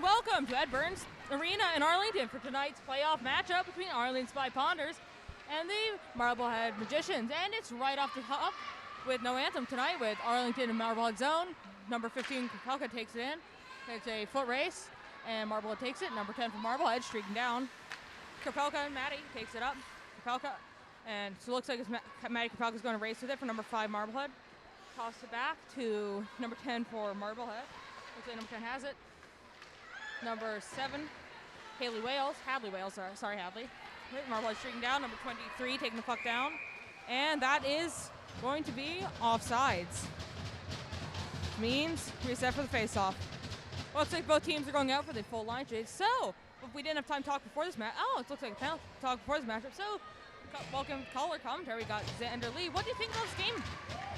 and welcome to Ed Burns Arena in Arlington for tonight's playoff matchup between Arlington Spy Ponders and the Marblehead Magicians. And it's right off the top with no anthem tonight with Arlington and Marblehead zone. Number 15, Kapelka takes it in. It's a foot race, and Marblehead takes it. Number 10 for Marblehead, streaking down. Kapelka and Maddie takes it up. Kapelka, and so it looks like it's Maddie Kapelka's going to race with it for number 5, Marblehead. Toss it back to number 10 for Marblehead. Looks like number 10 has it. Number 7, Hadley Wales. Sorry, Hadley. Marblehead streaking down. Number 23 taking the puck down. And that is going to be offsides. Means reset for the face-off. Looks like both teams are going out for the full line change. So, if we didn't have time to talk before this match, it looks like a penalty talk before this matchup. So, welcome caller commentary. We got Xander Lee. What do you think about this game?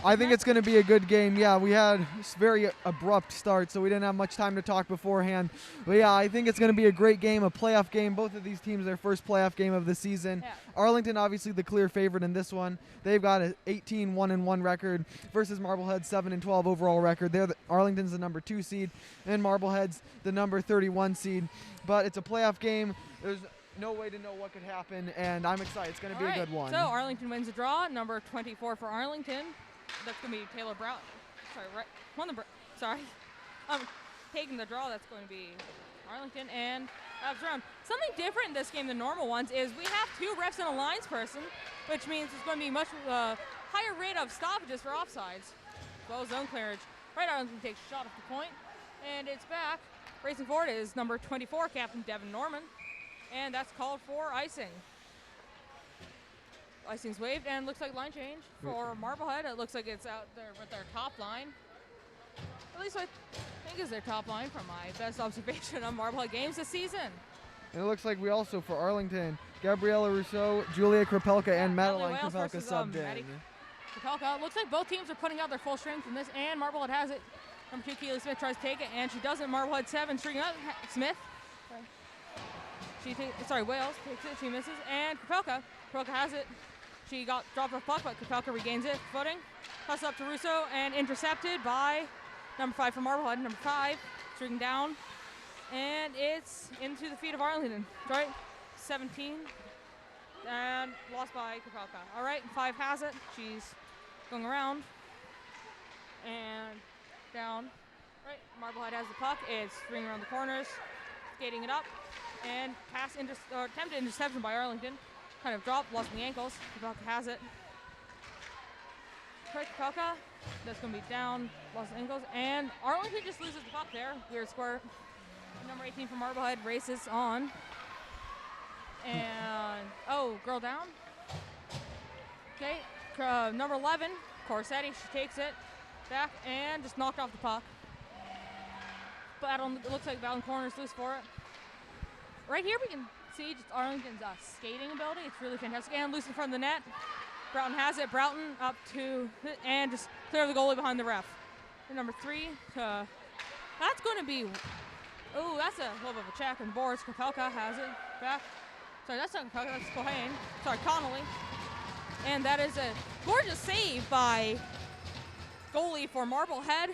I think it's going to be a good game. Yeah, we had a very abrupt start, so we didn't have much time to talk beforehand. But yeah, I think it's going to be a great game, a playoff game. Both of these teams, their first playoff game of the season. Yeah. Arlington, obviously the clear favorite in this one. They've got an 18-1-1 record versus Marblehead's 7-12 overall record. Arlington's the number 2 seed, and Marblehead's the number 31 seed. But it's a playoff game. There's no way to know what could happen, and I'm excited. It's going to be a good one. So Arlington wins the draw. Number 24 for Arlington. That's going to be Taylor Brown. Taking the draw, that's going to be Arlington and Brown. Something different in this game than normal ones is we have 2 refs and a lines person, which means it's going to be much higher rate of stoppages for offsides, as well as zone clearance. Right, Arlington takes a shot off the point, and it's back. Racing forward is number 24, Captain Devin Norman, and that's called for icing. Icing's waved, and looks like line change for Marblehead. It looks like it's out there with their top line. At least I think is their top line from my best observation on Marblehead games this season. And it looks like we also, for Arlington, Gabriella Rousseau, Julia Krapelka, and Madeline Krapelka subbed in. Krapelka. Looks like both teams are putting out their full strength in this, and Marblehead has it. Number 2, Keely Smith tries to take it, and she doesn't. Marblehead 7, stringing up. Smith. Wales takes it. She misses, and Krapelka has it. She got dropped off puck, but Kapelka regains it. Footing. Pass up to Russo and intercepted by number 5 from Marblehead. Number 5 streaking down. And it's into the feet of Arlington. Right? 17. And lost by Kapelka. All right, 5 has it. She's going around. And down. Right, Marblehead has the puck. It's swinging around the corners. Skating it up. And attempted interception by Arlington. Kind of dropped, lost the ankles. Kapelka has it. Kapelka, that's going to be down, lost the ankles. And Arlington just loses the puck there. Weird squirt. Number 18 from Marblehead races on. And, girl down. Okay, number 11, Corsetti, she takes it back and just knocked off the puck. But it looks like Valen Corner's loose for it. Right here we can see just Arlington's skating ability. It's really fantastic. And loose in front of the net. Broughton has it. Broughton up to, and just clear the goalie behind the ref. And number 3, that's going to be, that's a little bit of a check. And Boris Kapelka has it back. Sorry, that's not Kapelka, that's Cohane. Sorry, Connolly. And that is a gorgeous save by goalie for Marblehead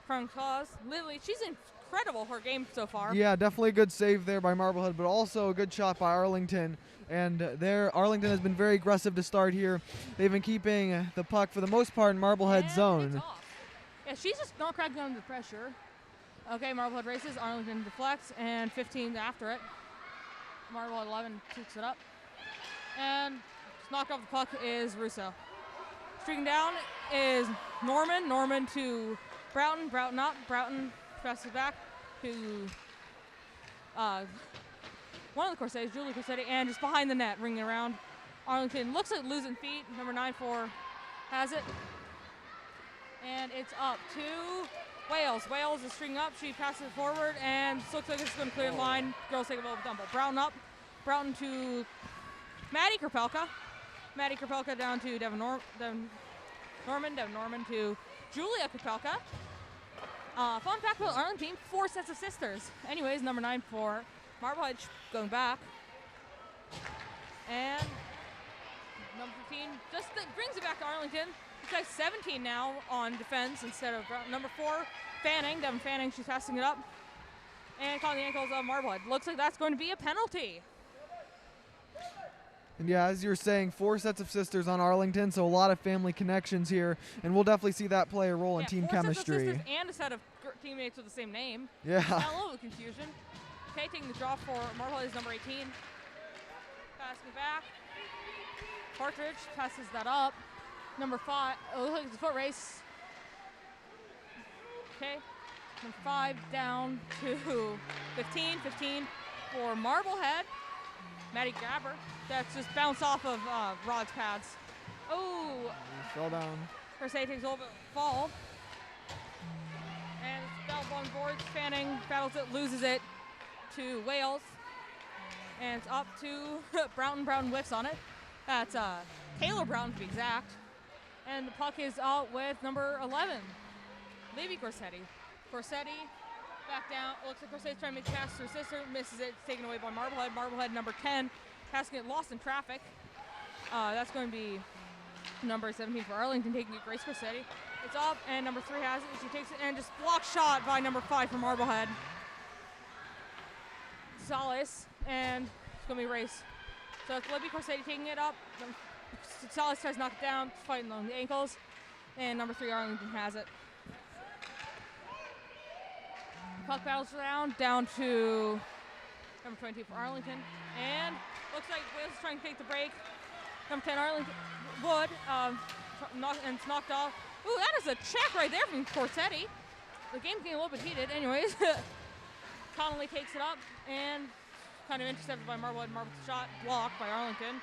from Claus. Literally, she's incredible her game so far. Yeah, definitely a good save there by Marblehead, but also a good shot by Arlington. And Arlington has been very aggressive to start here. They've been keeping the puck for the most part in Marblehead's zone. Yeah, she's just not cracking under pressure. Okay, Marblehead races, Arlington deflects, and 15 after it. Marblehead 11 takes it up. And just knocked off the puck is Russo. Streaking down is Norman. Norman to Broughton. Broughton up. Broughton passes back to one of the Corsettis, Julie Corsetti, and just behind the net, ringing around. Arlington looks like losing feet. Number 9 has it. And it's up to Wales. Wales is stringing up. She passes it forward, and looks like it's going to clear the line. Girls take a little dump. Broughton up. Broughton to Maddie Krapelka. Maddie Krapelka down to Devin Norman. Devin Norman to Julia Krapelka. Fun fact about Arlington, 4 sets of sisters. Anyways, number 9 for Marblehead going back. And number 15 just brings it back to Arlington. It's like 17 now on defense instead of number 4, Fanning. Devin Fanning, she's passing it up. and caught the ankles of Marblehead. Looks like that's going to be a penalty. And yeah, as you're saying, 4 sets of sisters on Arlington, so a lot of family connections here, and we'll definitely see that play a role in team 4 chemistry. Sets of sisters and a set of teammates with the same name. Yeah. A little confusion. Okay, taking the draw for Marblehead is number 18. Passing back. Partridge passes that up. Number 5. Oh, looks like it's a foot race. Okay. Number 5 down to 15. 15 for Marblehead. Maddie Grabber. That's just bounced off of Rod's pads. Oh. He fell down. Persay takes over fall. And it's battle on boards. Fanning battles it, loses it to Wales. And it's up to Broughton. Broughton whiffs on it. That's Taylor Brown to be exact. And the puck is out with number 11, Levy Corsetti. Corsetti back down. Looks like Corsetti's trying to make a pass to her sister. Misses it. It's taken away by Marblehead. Marblehead number 10. Passing it lost in traffic. That's going to be number 17 for Arlington, taking it Grace Corsetti. It's up, and number 3 has it. She takes it and just block shot by number 5 for Marblehead. Salas, and it's going to be a race. So it's Libby Corsetti taking it up. Salas tries to knock it down, fighting on the ankles. And number 3, Arlington has it. Puck battles down to number 22 for Arlington. And looks like Wales is trying to take the break. Number 10, Arlington Wood, and it's knocked off. Ooh, that is a check right there from Corsetti. The game's getting a little bit heated. Anyways, Connolly takes it up and kind of intercepted by Marblehead. Marblehead's shot blocked by Arlington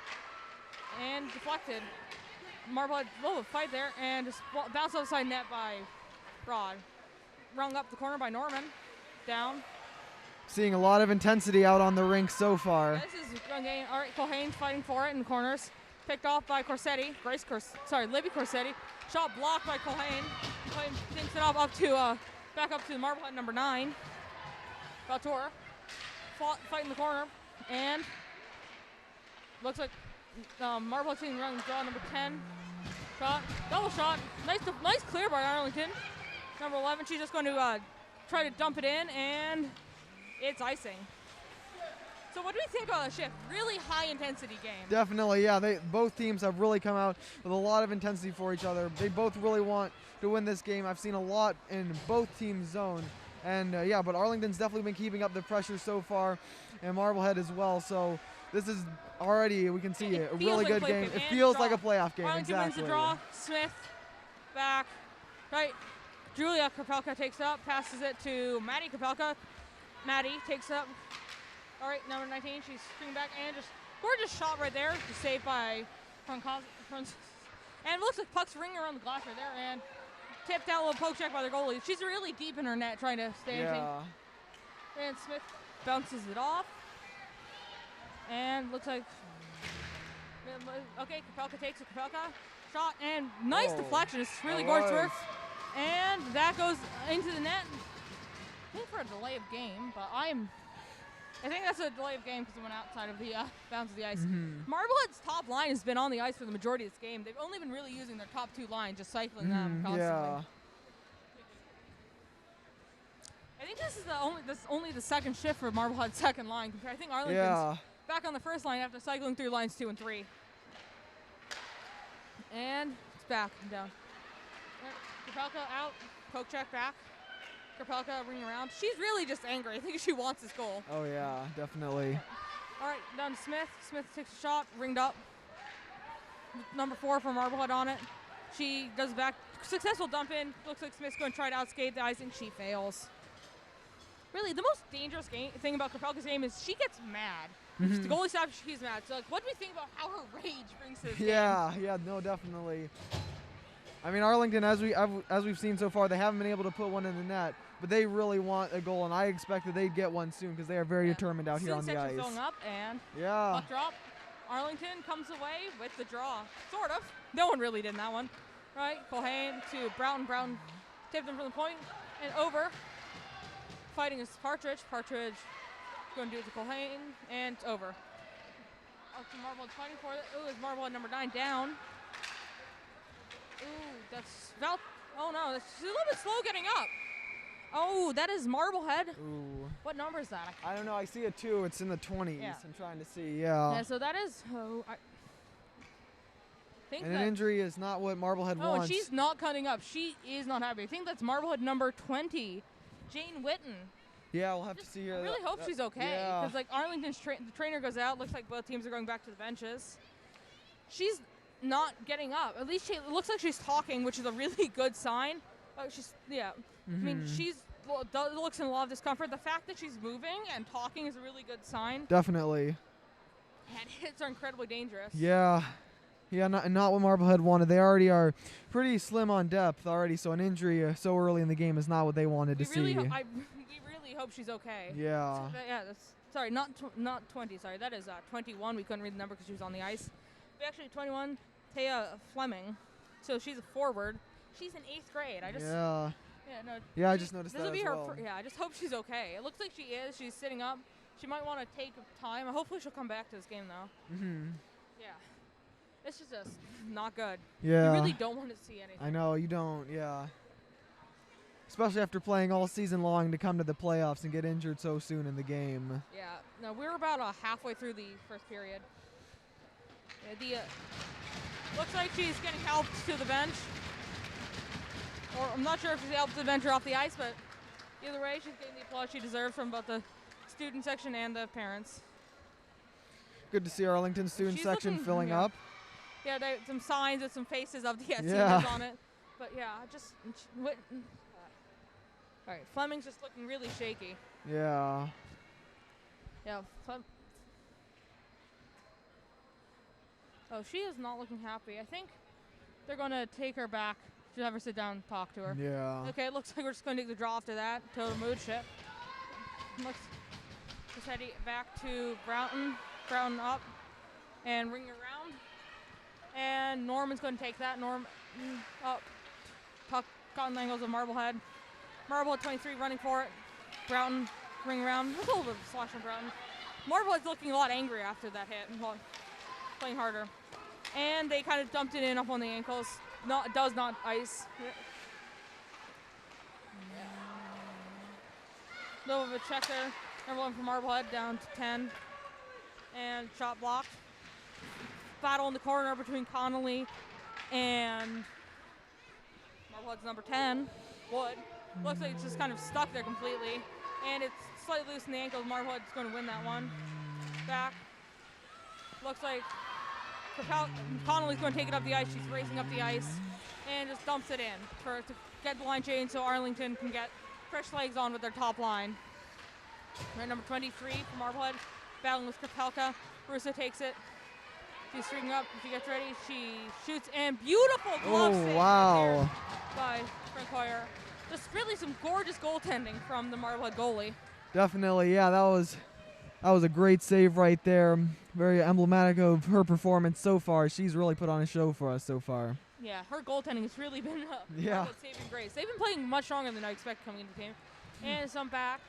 and deflected. Marblehead, a little fight there, and just bounced outside net by Rod. Rung up the corner by Norman. Down. Seeing a lot of intensity out on the rink so far. This is a game. All right, Culhane fighting for it in the corners. Picked off by Corsetti. Libby Corsetti. Shot blocked by Culhane. Culhane thinks it up to back up to Marblehead number 9. Valtour. Fighting the corner. And looks like Marblehead seeing run draw number 10. Shot. Double shot. Nice clear by Arlington. Number 11. She's just going to try to dump it in, and it's icing. So what do we think about the shift? Really high intensity game. Definitely, yeah. Both teams have really come out with a lot of intensity for each other. They both really want to win this game. I've seen a lot in both teams' zone. And yeah, but Arlington's definitely been keeping up the pressure so far, and Marblehead as well. So this is already, we can see it, a really good game. It feels like a playoff game. Arlington wins the draw. Smith back. Right. Julia Kapelka takes it up, passes it to Maddie Kapelka. Maddie takes it up. All right, number 19, she's stringing back, and just gorgeous shot right there, just saved by Francois. And it looks like puck's ringing around the glass right there, and tipped out a little poke check by the goalie. She's really deep in her net trying to stay anything. And Smith bounces it off. And looks like, okay, Kapelka takes a Kapelka shot, and nice deflection. It's really gorgeous work. And that goes into the net. I think for a delay of game, but I think that's a delay of game because it went outside of the bounds of the ice. Marblehead's top line has been on the ice for the majority of this game. They've only been really using their top 2 lines, just cycling them constantly. Yeah. I think this is only the second shift for Marblehead's second line. I think Arlington's back on the first line after cycling through lines 2 and 3. And it's back and down. Kapelka out, poke check back. Kapelka ringing around. She's really just angry. I think she wants this goal. Oh yeah, definitely. All right, down to Smith. Smith takes a shot, ringed up. Number 4 from Marblehead on it. She does a back, successful dump in. Looks like Smith's going to try to outskate the icing. She fails. Really, the most dangerous thing about Kapelka's game is she gets mad. The goalie stops, she's mad. So, like, what do we think about how her rage brings to this game? Yeah, no, definitely. I mean, Arlington, as we've seen so far, they haven't been able to put one in the net, but they really want a goal, and I expect that they'd get one soon because they are very determined out here on the ice. Filling up, and puck drop. Arlington comes away with the draw, sort of. No one really did in that one, right? Culhane to Broughton. Broughton tipped him from the point and over. Fighting is Partridge. Partridge going to do it to Culhane, and it's over. Up to Marblehead fighting for it. Ooh, is Marblehead number 9 down. Ooh, that's oh no, she's a little bit slow getting up. Oh, that is Marblehead. Ooh. What number is that? I don't know. I see a 2. It's in the 20s. Yeah. I'm trying to see. Yeah. Yeah, so that is. I think and that, an injury is not what Marblehead oh, wants. and she's not cutting up. She is not happy. I think that's Marblehead number 20, Jane Witten. Yeah, we'll have to see her. I really hope she's okay. Yeah. Because, like, Arlington's the trainer goes out. Looks like both teams are going back to the benches. She's not getting up. At least it looks like she's talking, which is a really good sign. Yeah. I mean, looks in a lot of discomfort. The fact that she's moving and talking is a really good sign. Definitely. And hits are incredibly dangerous. Yeah. Yeah, not what Marblehead wanted. They already are pretty slim on depth already, so an injury so early in the game is not what they wanted to see. We really hope she's okay. Yeah. So, yeah, sorry, not 20. Sorry, that is 21. We couldn't read the number because she was on the ice. But actually, 21, Taya Fleming. So she's a forward. She's in 8th grade. Yeah. Yeah, no. Yeah, I just noticed that This will be as her. well. Yeah, I just hope she's okay. It looks like she is. She's sitting up. She might want to take time. Hopefully, she'll come back to this game though. Yeah. It's just not good. Yeah. You really don't want to see anything. I know, you don't, yeah. Especially after playing all season long to come to the playoffs and get injured so soon in the game. Yeah. No, we're about halfway through the first period. Yeah, looks like she's getting helped to the bench. Or I'm not sure if she's helped to the bench or off the ice, but either way, she's getting the applause she deserves from both the student section and the parents. Good to see Arlington student section filling up. Yeah, some signs with some faces of the teams on it. But yeah, all right, Fleming's just looking really shaky. Yeah. Yeah. Oh, she is not looking happy. I think they're going to take her back. She'll have her sit down and talk to her. Yeah. Okay, it looks like we're just going to take the draw after that. Total mood shift. Just heading back to Broughton. Broughton up and ring around. And Norman's going to take that. Norm up. Puck caught in the angles of Marblehead. Marblehead 23 running for it. Broughton ring around. A little bit of a slash on Broughton. Marblehead's looking a lot angry after that hit. Playing harder. And they kind of dumped it in up on the ankles. Does not ice. Little of a check there. Number 1 for Marblehead down to 10. And shot blocked. Battle in the corner between Connolly and Marblehead's number 10, Wood. Looks like it's just kind of stuck there completely. And it's slightly loose in the ankles. Marblehead's going to win that one. Back. Looks like Connolly's going to take it up the ice. She's racing up the ice and just dumps it in to get the line change so Arlington can get fresh legs on with their top line. Right, number 23 for Marblehead, battling with Krapelka. Russo takes it. She's streaking up. She gets ready. She shoots and beautiful glove save wow. by Frank Hoyer. Just really some gorgeous goaltending from the Marblehead goalie. Definitely, yeah, that was a great save right there. Very emblematic of her performance so far. She's really put on a show for us so far. Yeah, her goaltending has really been saving grace. They've been playing much stronger than I expected coming into the game. And some back.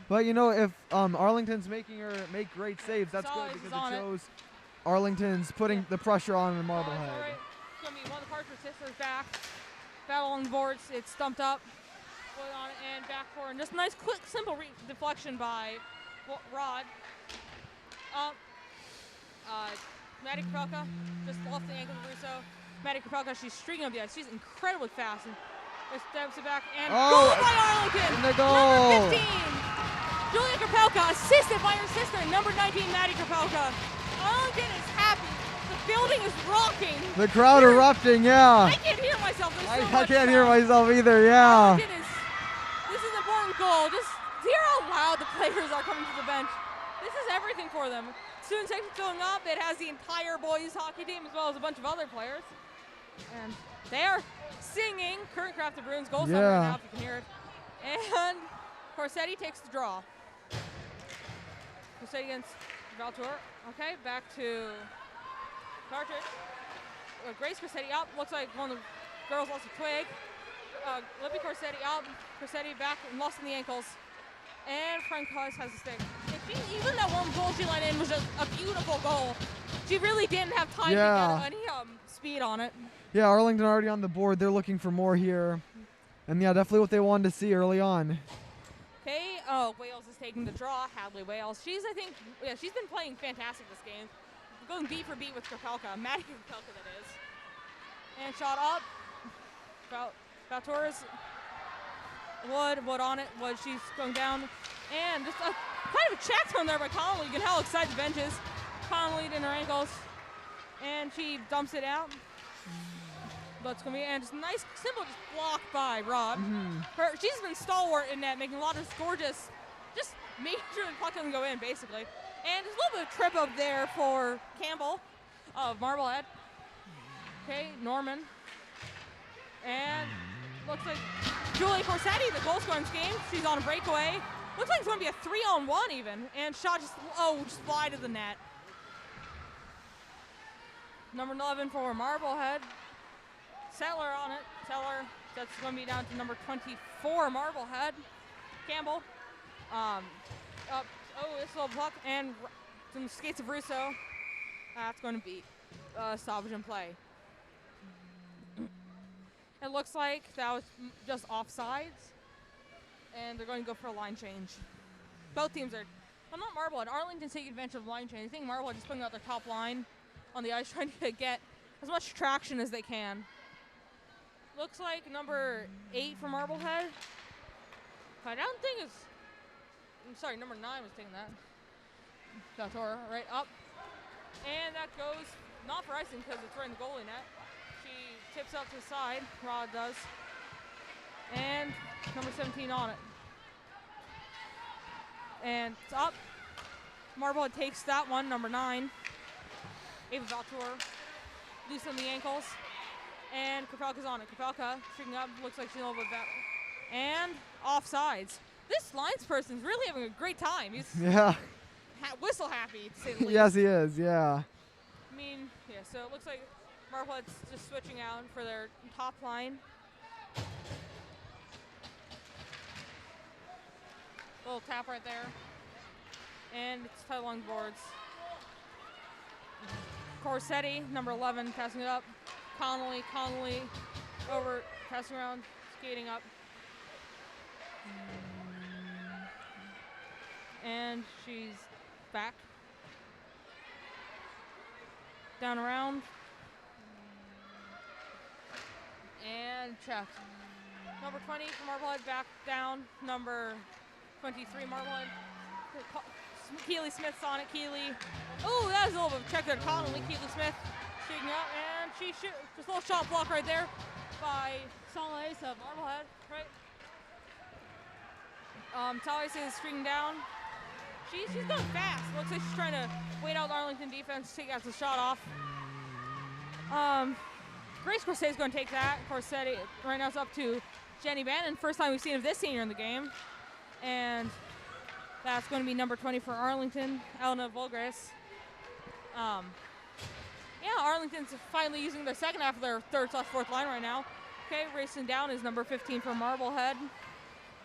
But you know, if Arlington's making her make great saves, that's good because it shows Arlington's putting the pressure on in Marblehead. All right. It's going to be one of the Parker sisters back. Battle on the boards. It's stumped up. Put on it and back forward. And just a nice, quick, simple deflection by Rod. Maddie Krapelka just off the ankle of Russo. Maddie Krapelka, she's streaking up the ice. She's incredibly fast. And steps it back and goal by Arlington. And the goal. Number 15, Julia Krapelka, assisted by her sister, number 19, Maddie Krapelka. Arlington is happy. The building is rocking. The crowd erupting, yeah. I can't hear myself. I can't hear myself either, yeah. This is an important goal. Just hear how loud the players are coming to the bench. This is everything for them. Student section filling up. It has the entire boys hockey team as well as a bunch of other players. And they are singing Current Craft the Bruins goal song right now, if you can hear it. And Corsetti takes the draw. Corsetti against Valtour. Okay, back to Cartridge. Grace Corsetti up. Looks like one of the girls lost a twig. Libby Corsetti up. Corsetti back and lost in the ankles. And Frank Hoyes has the stick. Even that one goal she let in was just a beautiful goal. She really didn't have time to get any speed on it. Yeah, Arlington already on the board. They're looking for more here. And yeah, definitely what they wanted to see early on. Okay, Wales is taking the draw. Hadley Wales. She's been playing fantastic this game. Going beat for beat with Krapelka. Maddie Krapelka, that is. And shot up. Valtora's Wood on it. Wood, she's going down. And just kind of a check thrown there by Connolly. You can tell outside the benches. Connolly in her ankles. And she dumps it out. But it's going to be, and just a nice, simple just block by Rod. She's been stalwart in that, making a lot of gorgeous, just making sure the puck doesn't go in, basically. And there's a little bit of trip up there for Campbell of Marblehead. Okay, Norman. And looks like Julie Corsetti, the goal scoring scheme. She's on a breakaway. Looks like it's going to be a 3-on-1 even. And shot just fly to the net. Number 11 for Marblehead. Settler on it. Settler, that's going to be down to number 24, Marblehead. Campbell. This little puck and some skates of Russo. That's going to be stoppage in play. It looks like that was just offsides, and they're going to go for a line change. Both teams are, well, not Marblehead. Arlington's taking advantage of the line change. I think Marblehead just putting out their top line on the ice, trying to get as much traction as they can. Looks like number 8 for Marblehead. I don't think it's. I'm sorry, number 9 was taking that. Valtora, right up. And that goes not for icing because it's right in the goalie net. She tips up to the side, Rod does. And number 17 on it. And it's up. Marblehead takes that one, number 9. Ava Valtor, loose on the ankles. And Krapelka's on it. Krapelka streaking up, looks like she's a little bit better. And offsides. This linesperson's really having a great time. He's whistle happy, to say the least. Yes, he is, yeah. I mean, yeah, so it looks like Marblehead's just switching out for their top line. Little tap right there. And it's tight along the boards. Corsetti, number 11, passing it up. Connolly over, passing around, skating up. And she's back. Down around. And checked. Number 20 for Marblehead back down. Number 23 Marblehead. Keely Smith's on it. Keely. Oh, that was a little bit of a check there. Connolly. Keely Smith shooting up. And she shoots. Just a little shot block right there by Solis of Marblehead. Right. Solis is streaking down. She's going fast. Looks like she's trying to wait out the Arlington defense to take out the shot off. Grace Corsetti's going to take that. Corsetti right now it's up to Jenny Bannon. First time we've seen of this senior in the game. And that's going to be number 20 for Arlington, Elena Volgres. Arlington's finally using the second half of their third/fourth line right now. Okay, racing down is number 15 for Marblehead.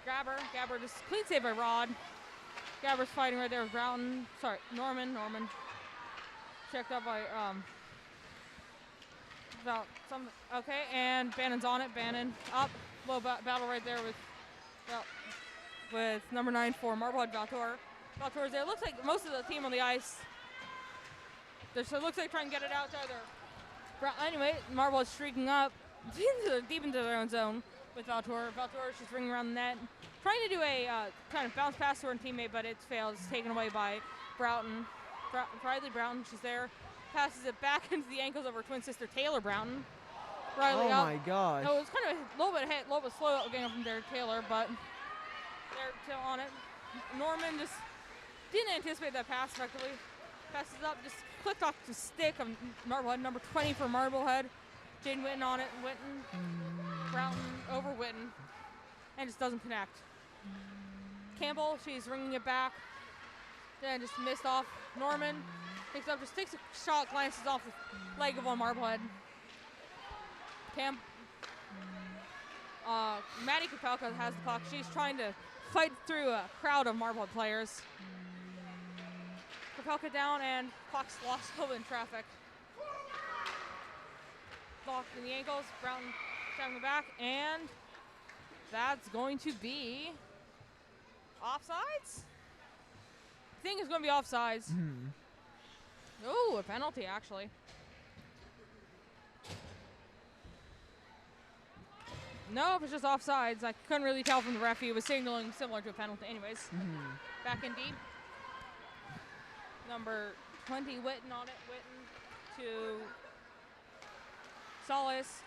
Gabber just clean save by Rod. Gabber's fighting right there with Broughton. Sorry, Norman. Checked up by about some. Okay, and Bannon's on it. Bannon up. Low battle right there with number 9 for Marblehead Valtor. Valtor's there. Looks like most of the team on the ice. So it looks like trying to get it out to either. Anyway, Marblehead's streaking up deep into their own zone with Valtor. Valtor, she's ringing around the net. Trying to do a kind of bounce pass to her teammate, but it's failed. It's taken away by Broughton. Riley Broughton, she's there. Passes it back into the ankles of her twin sister, Taylor Broughton. Riley up. Oh, my gosh. No, it was kind of a little bit slow getting up from there, Taylor, but they're still on it. Norman just didn't anticipate that pass effectively. Passes up, just clicked off the stick of Marblehead, number 20 for Marblehead. Jane Witten on it. Broughton over Witten. And just doesn't connect. Campbell, she's ringing it back. Then just missed off. Norman takes up, just takes a shot, glances off the leg of one Marblehead. Maddie Krapelka has the puck. She's trying to fight through a crowd of Marblehead players. Krapelka down and puck's lost over in traffic. Blocked in the ankles. Broughton down the back, and that's going to be Offsides? I think it's going to be offsides. Ooh, a penalty, actually. No, it's just offsides. I couldn't really tell from the referee. It was signaling similar to a penalty. Anyways, back in deep. Number 20, Witten on it. Witten to Solis.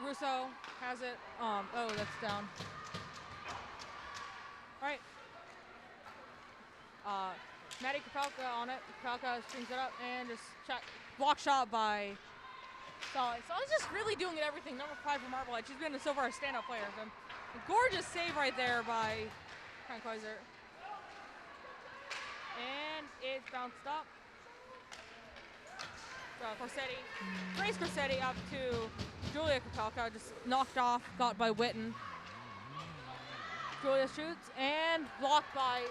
Russo has it. Oh, that's down. All right. Maddie Kapelka on it. Kapelka strings it up and just block shot by Solis. Solis just really doing everything. Number 5 for Marblehead. She's been so far a standout player. A gorgeous save right there by Kaiser. And it's bounced up. Corsetti. Grace Corsetti up to Julia Kapelka. Just knocked off. Got by Witten. Julia shoots and blocked by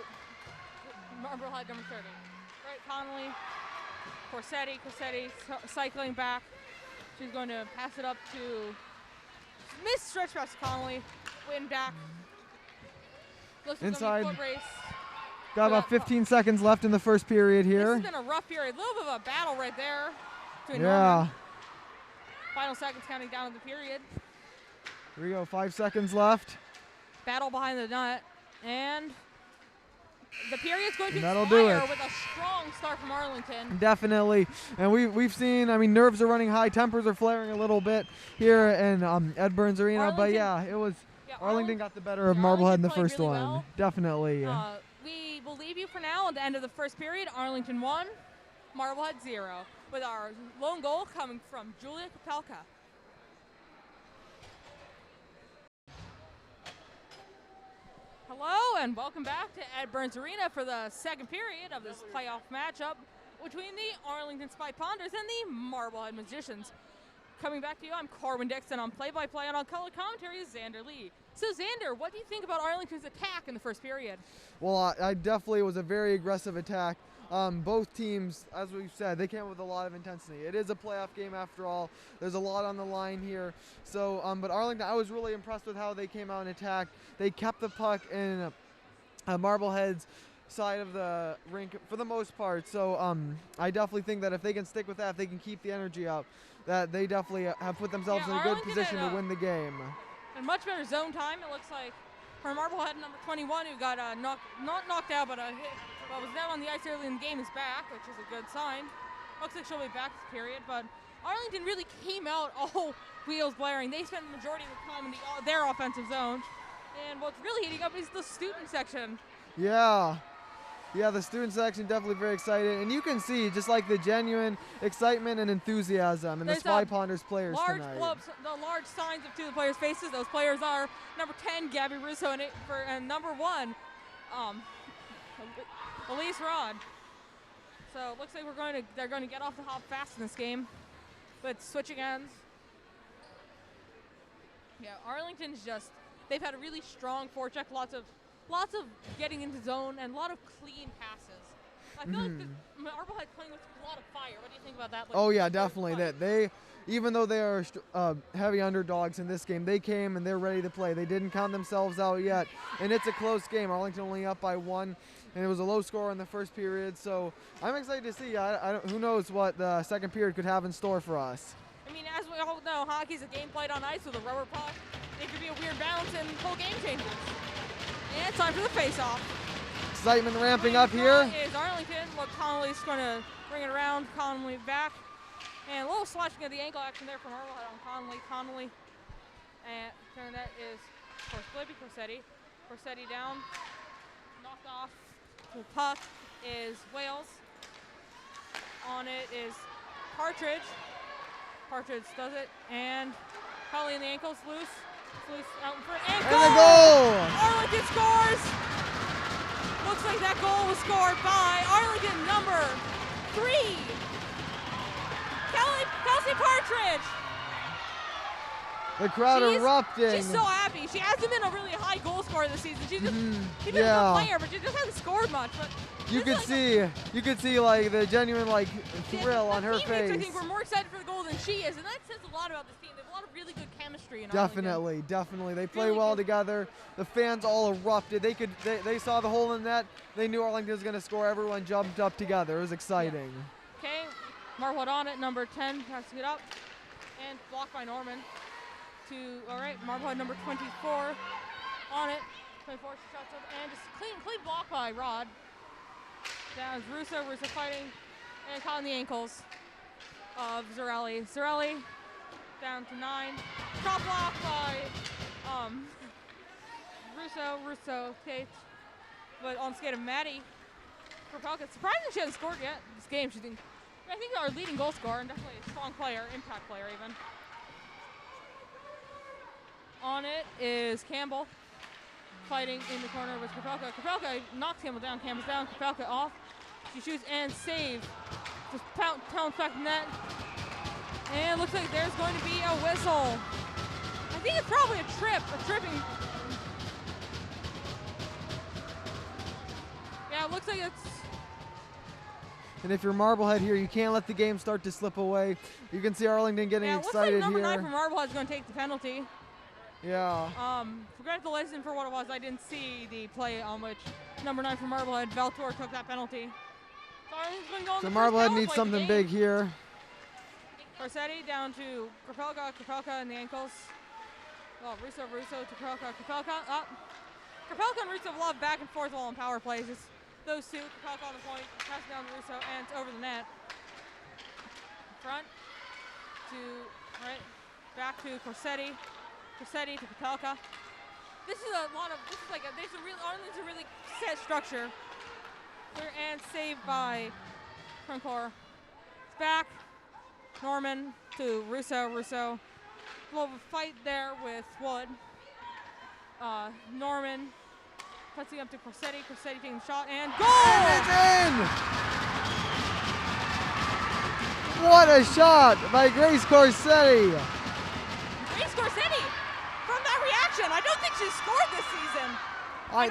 Marblehead number 30. Right, Connolly. Corsetti cycling back. She's going to pass it up to missed stretch pass to Connolly. Witten back. Looks like inside. Foot race. Got about 15 seconds left in the first period here. This has been a rough period. A little bit of a battle right there. Yeah. Norman. Final seconds counting down in the period. Here we go, 5 seconds left. Battle behind the net. And the period's going to That'll do expire it. with a strong start from Arlington. Definitely. And we've seen, I mean, nerves are running high. Tempers are flaring a little bit here in Ed Burns Arena. But yeah, it was Arlington got the better of Marblehead in the first really one. Well. Definitely. We will leave you for now at the end of the first period. Arlington 1, Marblehead 0, with our lone goal coming from Julia Kapelka. Hello and welcome back to Ed Burns Arena for the second period of this playoff matchup between the Arlington Spy Ponders and the Marblehead Magicians. Coming back to you, I'm Corwin Dixon on play-by-play, and on color commentary is Xander Lee. So Xander, what do you think about Arlington's attack in the first period? Well, I definitely was a very aggressive attack. Both teams, as we've said, they came with a lot of intensity. It is a playoff game after all. There's a lot on the line here. So, but Arlington, I was really impressed with how they came out and attacked. They kept the puck in Marblehead's side of the rink for the most part. So I definitely think that if they can stick with that, if they can keep the energy up, that they definitely have put themselves in a good position to win the game. And much better zone time, it looks like, for Marblehead number 21, who got not knocked out, but was down on the ice early in the game, is back, which is a good sign. Looks like she'll be back this period, but Arlington really came out all wheels blaring. They spent the majority of the time in their offensive zone. And what's really heating up is the student section. Yeah. Yeah, the student section definitely very excited. And you can see just like the genuine excitement and enthusiasm in the Spy Ponders players tonight. The large signs up to the players' faces. Those players are number 10, Gabby Russo, and number 1, Elise Rod. So it looks like they're going to get off the hop fast in this game. But switching ends. Yeah, Arlington's they've had a really strong forecheck, lots of getting into zone and a lot of clean passes. I feel like Marblehead playing with a lot of fire. What do you think about that? Oh yeah, definitely. They even though they are heavy underdogs in this game, they came and they're ready to play. They didn't count themselves out yet, and it's a close game. Arlington only up by 1, and it was a low score in the first period. So I'm excited to see. Who knows what the second period could have in store for us. I mean, as we all know, hockey's a game played on ice with a rubber puck. It could be a weird bounce and the whole game changes. And it's time for the face-off. Excitement ramping up here. Is Arlington. Look, Connolly's going to bring it around. Connolly back. And a little slashing of the ankle action there from Marblehead on Connolly. Connolly. And that is, of course, Libby Corsetti. Corsetti down. Knocked off. The puck is Wales. On it is Partridge. Partridge does it. And Connolly in the ankles. Loose out in front. And goal! Arlington scores! Looks like that goal was scored by Arlington number 3, Kelsey Partridge. The crowd erupting. She's so happy. She hasn't been a really high goal scorer this season. She's just she's been a good player, but she just hasn't scored much. But you could see like the genuine like thrill on her face. I think we're more excited for the goal than she is, and that says a lot about this team. They have a lot of really good chemistry in Definitely. They play really well together. The fans all erupted. They saw the hole in the net. They knew Arlington was going to score. Everyone jumped up together. It was exciting. Yeah. Okay, Marblehead on it. Number 10 passing it up, and blocked by Norman. All right, Marblehead number 24 on it. 24 shots up, and just clean block by Rod. Down is Russo fighting, and caught in the ankles of Zarelli. Zarelli down to 9. Top block by Russo, okay. But on skate of Maddie Kropelka. Surprising she hasn't scored yet this game. I think our leading goal scorer, and definitely a strong player, impact player even. On it is Campbell, fighting in the corner with Kropelka. Kropelka knocks Campbell down. Campbell's down. Kropelka off. She shoots and saves. Just pounds back in net. And looks like there's going to be a whistle. I think it's probably a tripping. Yeah, it looks like it's. And if you're Marblehead here, you can't let the game start to slip away. You can see Arlington getting excited looks like number here. 9 for Marblehead is going to take the penalty. Yeah. Forget the lesson for what it was. I didn't see the play on which number 9 for Marblehead, Valtor, took that penalty. So Marblehead needs something big here. Corsetti down to Kropelka in the ankles. Well, Russo to Kropelka up. Kropelka and Russo love back and forth while on power plays. It's those two, Kropelka on the point, pass it down to Russo, and it's over the net. Front to, back to Corsetti. Corsetti to Kropelka. Arlington's a really set structure. And saved by Cruncor. It's back. Norman to Russo. Russo. A little fight there with Wood. Norman passing up to Corsetti. Corsetti taking the shot and goal! And it's in! What a shot by Grace Corsetti. Grace Corsetti, from that reaction, I don't think she's scored this season.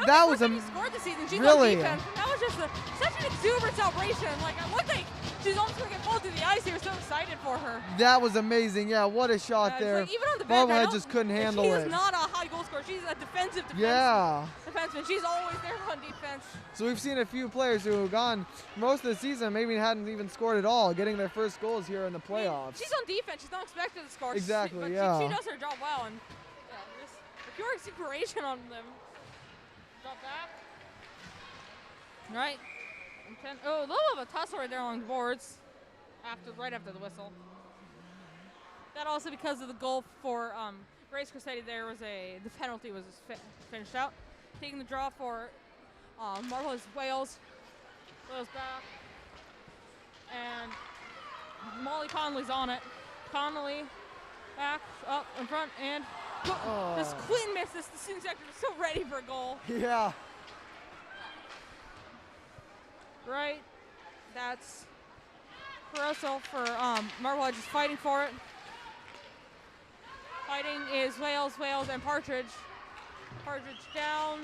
That was scored this season. She's really on defense. And that was just such an exuberant celebration. Like, it looked like she's almost going to get pulled to the ice. They were so excited for her. That was amazing. Yeah, what a shot there. Like, even on the bench, Marblehead just couldn't handle it. She's not a high goal scorer. She's a defensive defenseman. She's always there on defense. So we've seen a few players who have gone most of the season, maybe hadn't even scored at all, getting their first goals here in the playoffs. She's on defense. She's not expected to score. Exactly, but she does her job well. And just a pure exuberation on them. Drop back. Right. A little of a tussle right there along the boards. Right after the whistle. That also because of the goal for Grace Corsetti. The penalty was finished out. Taking the draw for Marblehead's Wales. Wales back. And Molly Connolly's on it. Connolly back, up, in front, and this clean miss. The student sector was so ready for a goal. Yeah. Right. That's Caruso for Marblehead just fighting for it. Fighting is Wales, and Partridge. Partridge down.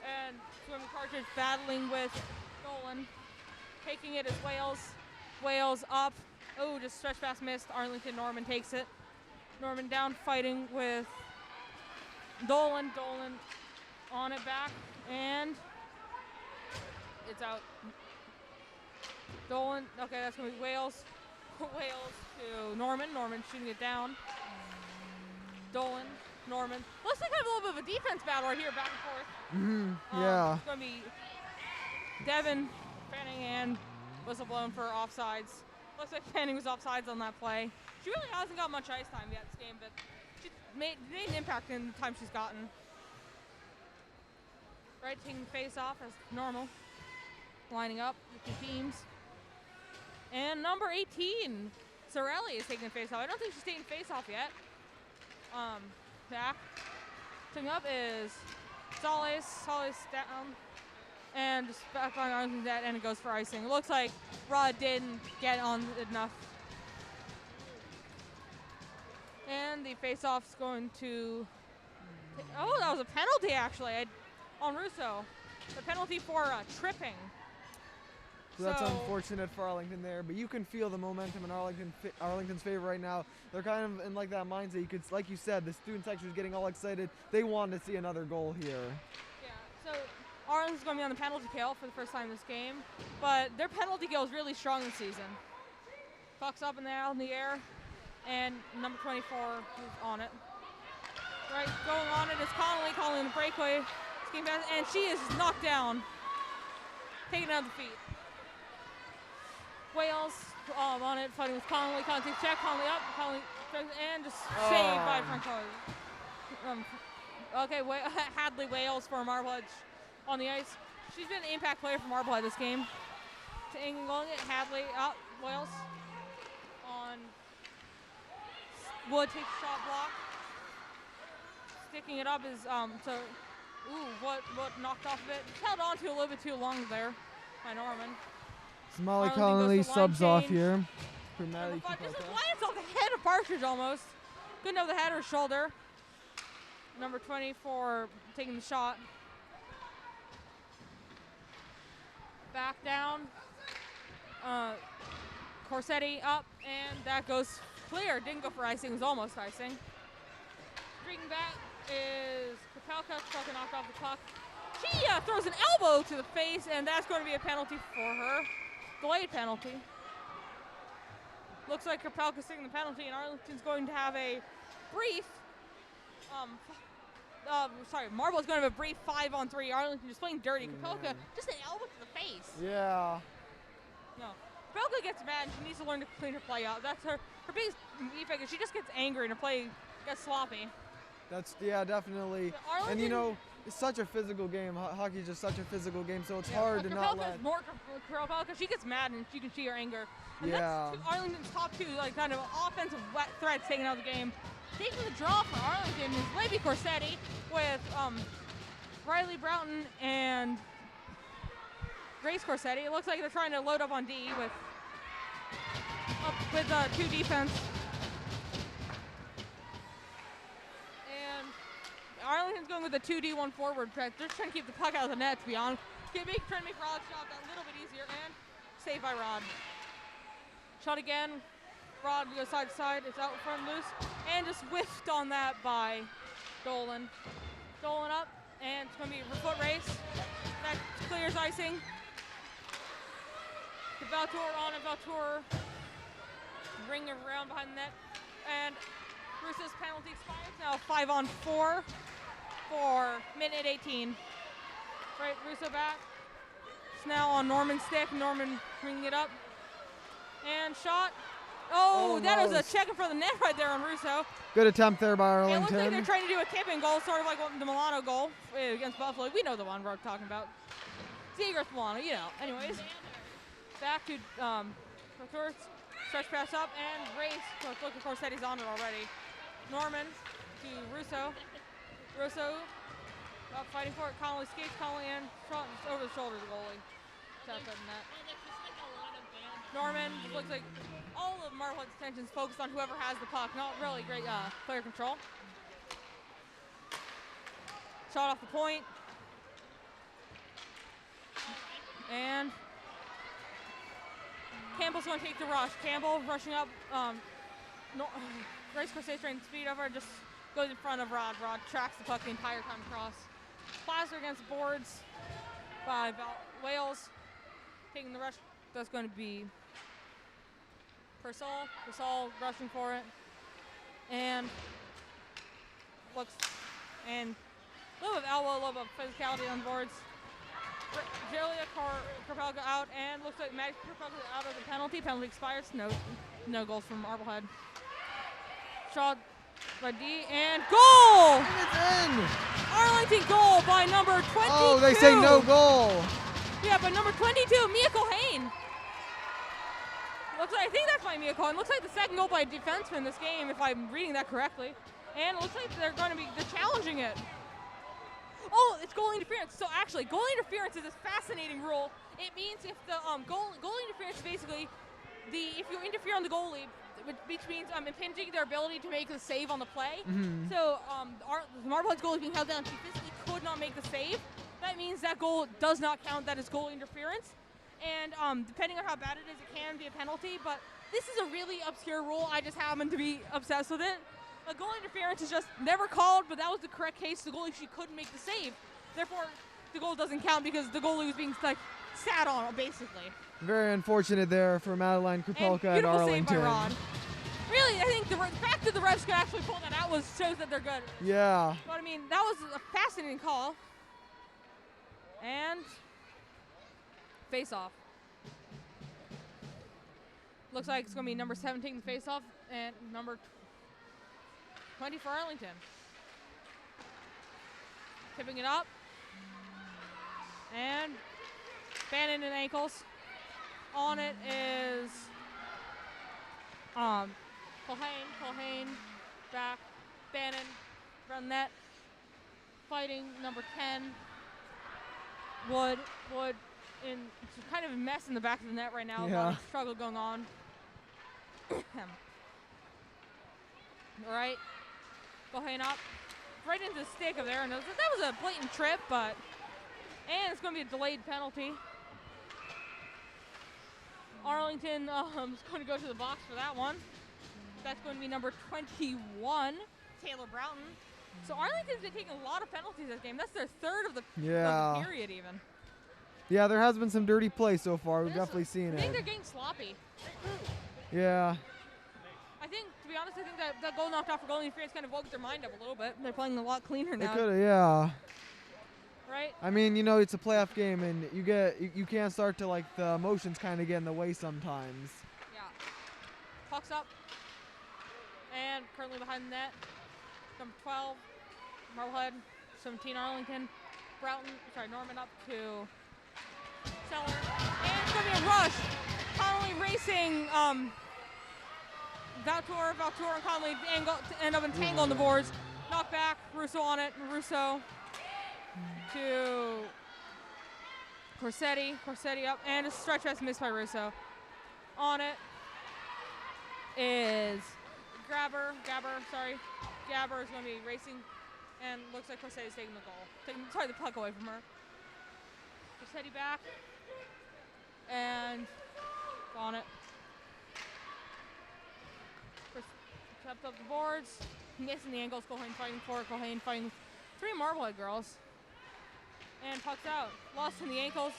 And Swimming Partridge battling with Dolan. Taking it is Wales. Wales up. Oh, just stretch pass missed. Arlington Norman takes it. Norman down fighting with Dolan. Dolan on it back. And it's out. Dolan, okay, that's going to be Wales. Wales to Norman. Norman shooting it down. Dolan, Norman. Looks like kind of a little bit of a defense battle right here, back and forth. Yeah. It's going to be Devin Fanning and whistle blown for offsides. Looks like Fanning was offsides on that play. She really hasn't got much ice time yet this game, but she made an impact in the time she's gotten. Right, taking the face off as normal. Lining up the two teams. And number 18, Sorelli is taking the face off. I don't think she's taking face off yet. Back. Taking up is Solis. Solis down. And just back on that, and it goes for icing. It looks like Rod didn't get on enough. And the face-off's going to... Oh, that was a penalty, actually, on Russo. The penalty for tripping. So that's unfortunate for Arlington there, but you can feel the momentum in Arlington's favor right now. They're kind of in like that mindset. You could, like you said, the student section is getting all excited. They want to see another goal here. Yeah, so Arlington's going to be on the penalty kill for the first time this game, but their penalty kill is really strong this season. Puck's up in the air, and number 24 is on it. Right, going on it is Connolly calling the breakaway, and she is knocked down, taken out of the feet. Wales on it, fighting with Connolly. Connolly takes check, Connolly up, Connolly, and just saved by Francois. Okay, Hadley Wales for Marblehead on the ice. She's been an impact player for Marblehead this game. Going it, Hadley up, Wales on Wood takes a shot block. Sticking it up is what knocked off of it. Held on to a little bit too long there by Norman. Molly Connolly subs off here. Just lines off the head of Partridge almost. Couldn't have the head or shoulder. Number 24 taking the shot. Back down. Corsetti up, and that goes clear. Didn't go for icing, was almost icing. Streaking back is Kapelka, fucking knocked off the puck. She throws an elbow to the face, and that's going to be a penalty for her. Delayed penalty. Looks like Kapelka's taking the penalty, and Arlington's going to have a brief, Marble's going to have a brief 5-on-3. Arlington just playing dirty. Kapelka, just an elbow to the face. Yeah. No. Kapelka gets mad, and she needs to learn to clean her play out. That's her biggest defect is she just gets angry and her play gets sloppy. Definitely. And you know, it's such a physical game. Hockey is just such a physical game, so it's hard to not let. More Kapelka, she gets mad and you can see her anger. And that's Arlington's top two, like kind of offensive threats taking out the game. Taking the draw for Arlington is Lady Corsetti with Riley Broughton and Grace Corsetti. It looks like they're trying to load up on D with two defense. Arlington's going with a 2D1 forward. They're just trying to keep the puck out of the net, to be honest. Trying to make Rod's job a little bit easier, and saved by Rod. Shot again. Rod goes side to side. It's out front loose, and just whiffed on that by Dolan. Dolan up, and it's going to be a foot race. That clears icing. The Valtour on it. Valtour ring around behind the net, and Russo's penalty expires. Now 5-on-4 for minute 18. Right, Russo back. It's now on Norman's stick. Norman bringing it up. And shot. Oh, that was a check in front of the net right there on Russo. Good attempt there by Arlington. It looks like they're trying to do a tipping goal, sort of like the Milano goal against Buffalo. We know the one we're talking about. Zegers Milano, you know. Anyways, back to stretch pass up and race. So look, of course, Corsetti's on it already. Norman to Russo. Russo up fighting for it. Connolly skates, Connolly in, shot over the shoulder of the goalie. Tap that net. Norman looks like all of Marblehead's attention is focused on whoever has the puck. Not really great player control. Shot off the point. And Campbell's going to take the rush. Campbell rushing up. Grace Corsetti trying to speed over, just goes in front of Rod. Rod tracks the puck the entire time across. Plaster against the boards by Wales. Taking the rush. That's going to be Persol. Persol rushing for it. And looks, and a little bit of elbow, a little bit of physicality on the boards. Julia Kapelka out, and looks like Max Kapelka out of the penalty. Penalty expires. No goals from Marblehead. Shot by D, and goal! And it's in! Arlington goal by number 22. Oh, they say no goal. Yeah, by number 22, Mia Cohane. I think that's by Mia Cohane. Looks like the second goal by a defenseman this game, if I'm reading that correctly. And it looks like they're challenging it. Oh, it's goal interference. So actually, goal interference is this fascinating rule. It means if the goal interference is basically if you interfere on the goalie, which means impinging their ability to make the save on the play. So Marblehead's goal is being held down. She physically could not make the save. That means that goal does not count. That is goal interference. And depending on how bad it is, it can be a penalty. But this is a really obscure rule. I just happen to be obsessed with it. A goal interference is just never called, but that was the correct case. The goalie, she couldn't make the save. Therefore, the goal doesn't count because the goalie was being sat on, basically. Very unfortunate there for Madeline Krupelka and Arlington. Beautiful save by Rod. Really, I think the fact that the refs could actually pull that out shows that they're good. Yeah. But I mean, that was a fascinating call. And face off. Looks like it's going to be number 7 taking the face off and number 20 for Arlington. Tipping it up. And Bannon and ankles. On it is Colhane, back, Bannon, run net, fighting number 10, Wood in kind of a mess in the back of the net right now. A lot of struggle going on. All right, Colhane up, right into the stick of there, and that was a blatant trip, and it's going to be a delayed penalty. Arlington is going to go to the box for that one. That's going to be number 21, Taylor Broughton. So Arlington's been taking a lot of penalties this game. That's their third of the period even. Yeah, there has been some dirty play so far. We've definitely seen it. I think they're getting sloppy. Yeah. I think, to be honest, that goal knocked off for goal interference kind of woke their mind up a little bit. They're playing a lot cleaner now. They could have, yeah. Right? I mean, it's a playoff game, and you can't start to the emotions kind of get in the way sometimes. Yeah. Puck's up, and currently behind the net, number 12, Marblehead, 17 Arlington, Norman up to Seller, and it's going to be a rush. Connolly racing, Valtour and Connolly end up entangled on the boards. Knock back, Russo on it, Russo to Corsetti up, and a stretch pass missed by Russo. On it is Gabber is going to be racing, and looks like Corsetti's taking the puck away from her. Corsetti back, and on it. Tapped up the boards, missing the angles. Colhane fighting 3 Marblehead girls. And puck's out. Lost in the ankles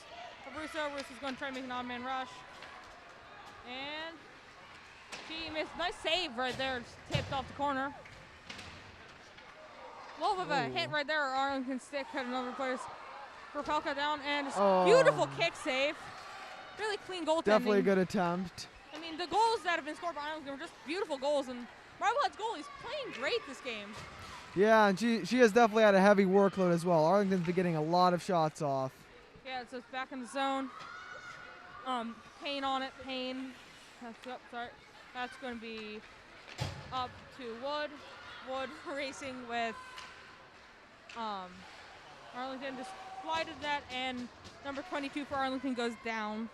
of Russo. Russo's going to try to make an odd man rush. And she missed. Nice save right there. Just tipped off the corner. A little bit of a hit right there. Arlington stick had another player's Krupelka down. And just beautiful kick save. Really clean goaltending. Definitely a good attempt. I mean, the goals that have been scored by Arlington were just beautiful goals. And Marblehead's goalie's playing great this game. Yeah, and she has definitely had a heavy workload as well. Arlington's been getting a lot of shots off. Yeah, so it's back in the zone. Payne on it. Payne. That's going to be up to Wood. Wood racing with Arlington. Just slided that, and number 22 for Arlington goes down.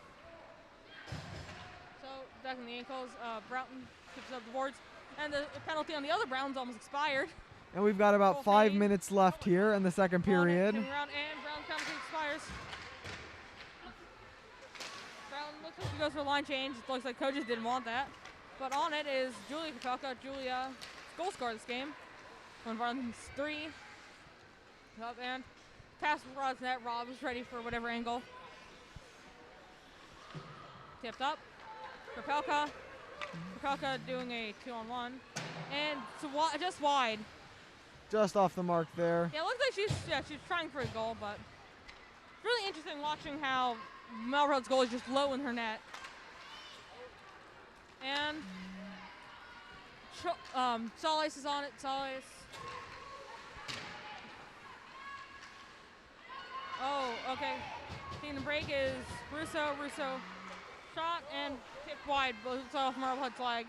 So back in the ankles. Broughton keeps up the boards. And the penalty on the other Brown's almost expired. And we've got about 5 minutes left here in the second period. And Brown penalty expires. Brown looks like he goes for a line change. It looks like coaches didn't want that. But on it is Julia Krupelka. Julia, goal scorer this game. One of Arlington's 3. Up and pass Rod's net. Rob is ready for whatever angle. Tipped up. Krupelka. Krupelka doing a 2-on-1. And just wide. Just off the mark there. Yeah, it looks like she's trying for a goal, but it's really interesting watching how Marblehead's goal is just low in her net. And Solis is on it. Solis. Oh, okay. Taking the break is Russo. Russo shot and tipped wide. It's off Marblehead's flag.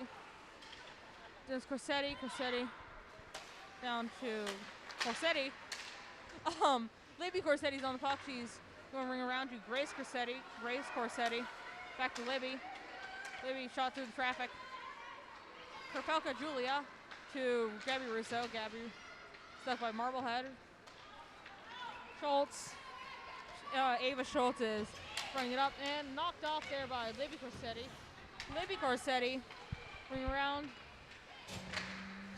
There's Corsetti. Corsetti down to Corsetti. Libby Corsetti's on the puck. She's going to ring around to Grace Corsetti. Grace Corsetti. Back to Libby. Libby shot through the traffic. Krapelka Julia to Gabby Russo. Gabby stuck by Marblehead. Schultz. Ava Schultz is bringing it up and knocked off there by Libby Corsetti. Libby Corsetti bring around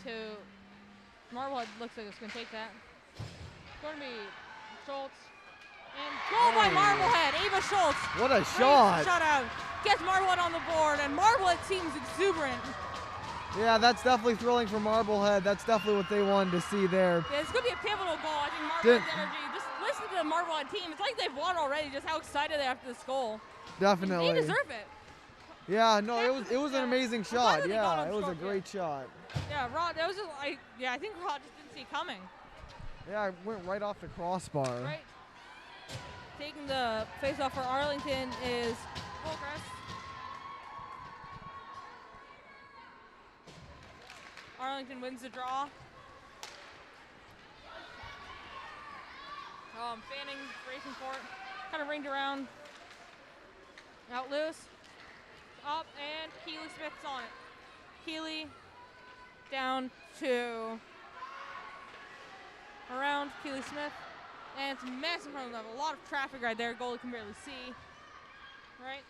to Marblehead. Looks like it's going to take that. Going to be Schultz. And goal by Marblehead. Ava Schultz. What a shot. Shutout. Gets Marblehead on the board, and Marblehead seems exuberant. Yeah, that's definitely thrilling for Marblehead. That's definitely what they wanted to see there. Yeah, it's going to be a pivotal goal. I think Marblehead's energy. Just listen to the Marblehead team. It's like they've won already, just how excited they are after this goal. Definitely. They deserve it. Yeah, no, it was an amazing shot. Yeah, it was a great shot. Yeah, Rod, that was just, I think Rod just didn't see it coming. Yeah, it went right off the crossbar. Right. Taking the face-off for Arlington is Holcrest. Arlington wins the draw. Fanning racing for it. Kind of ringed around. Out loose. Up, and Keely Smith's on it. Keely down to around Keely Smith. And it's a mess in front of them. A lot of traffic right there. Goalie can barely see. Right?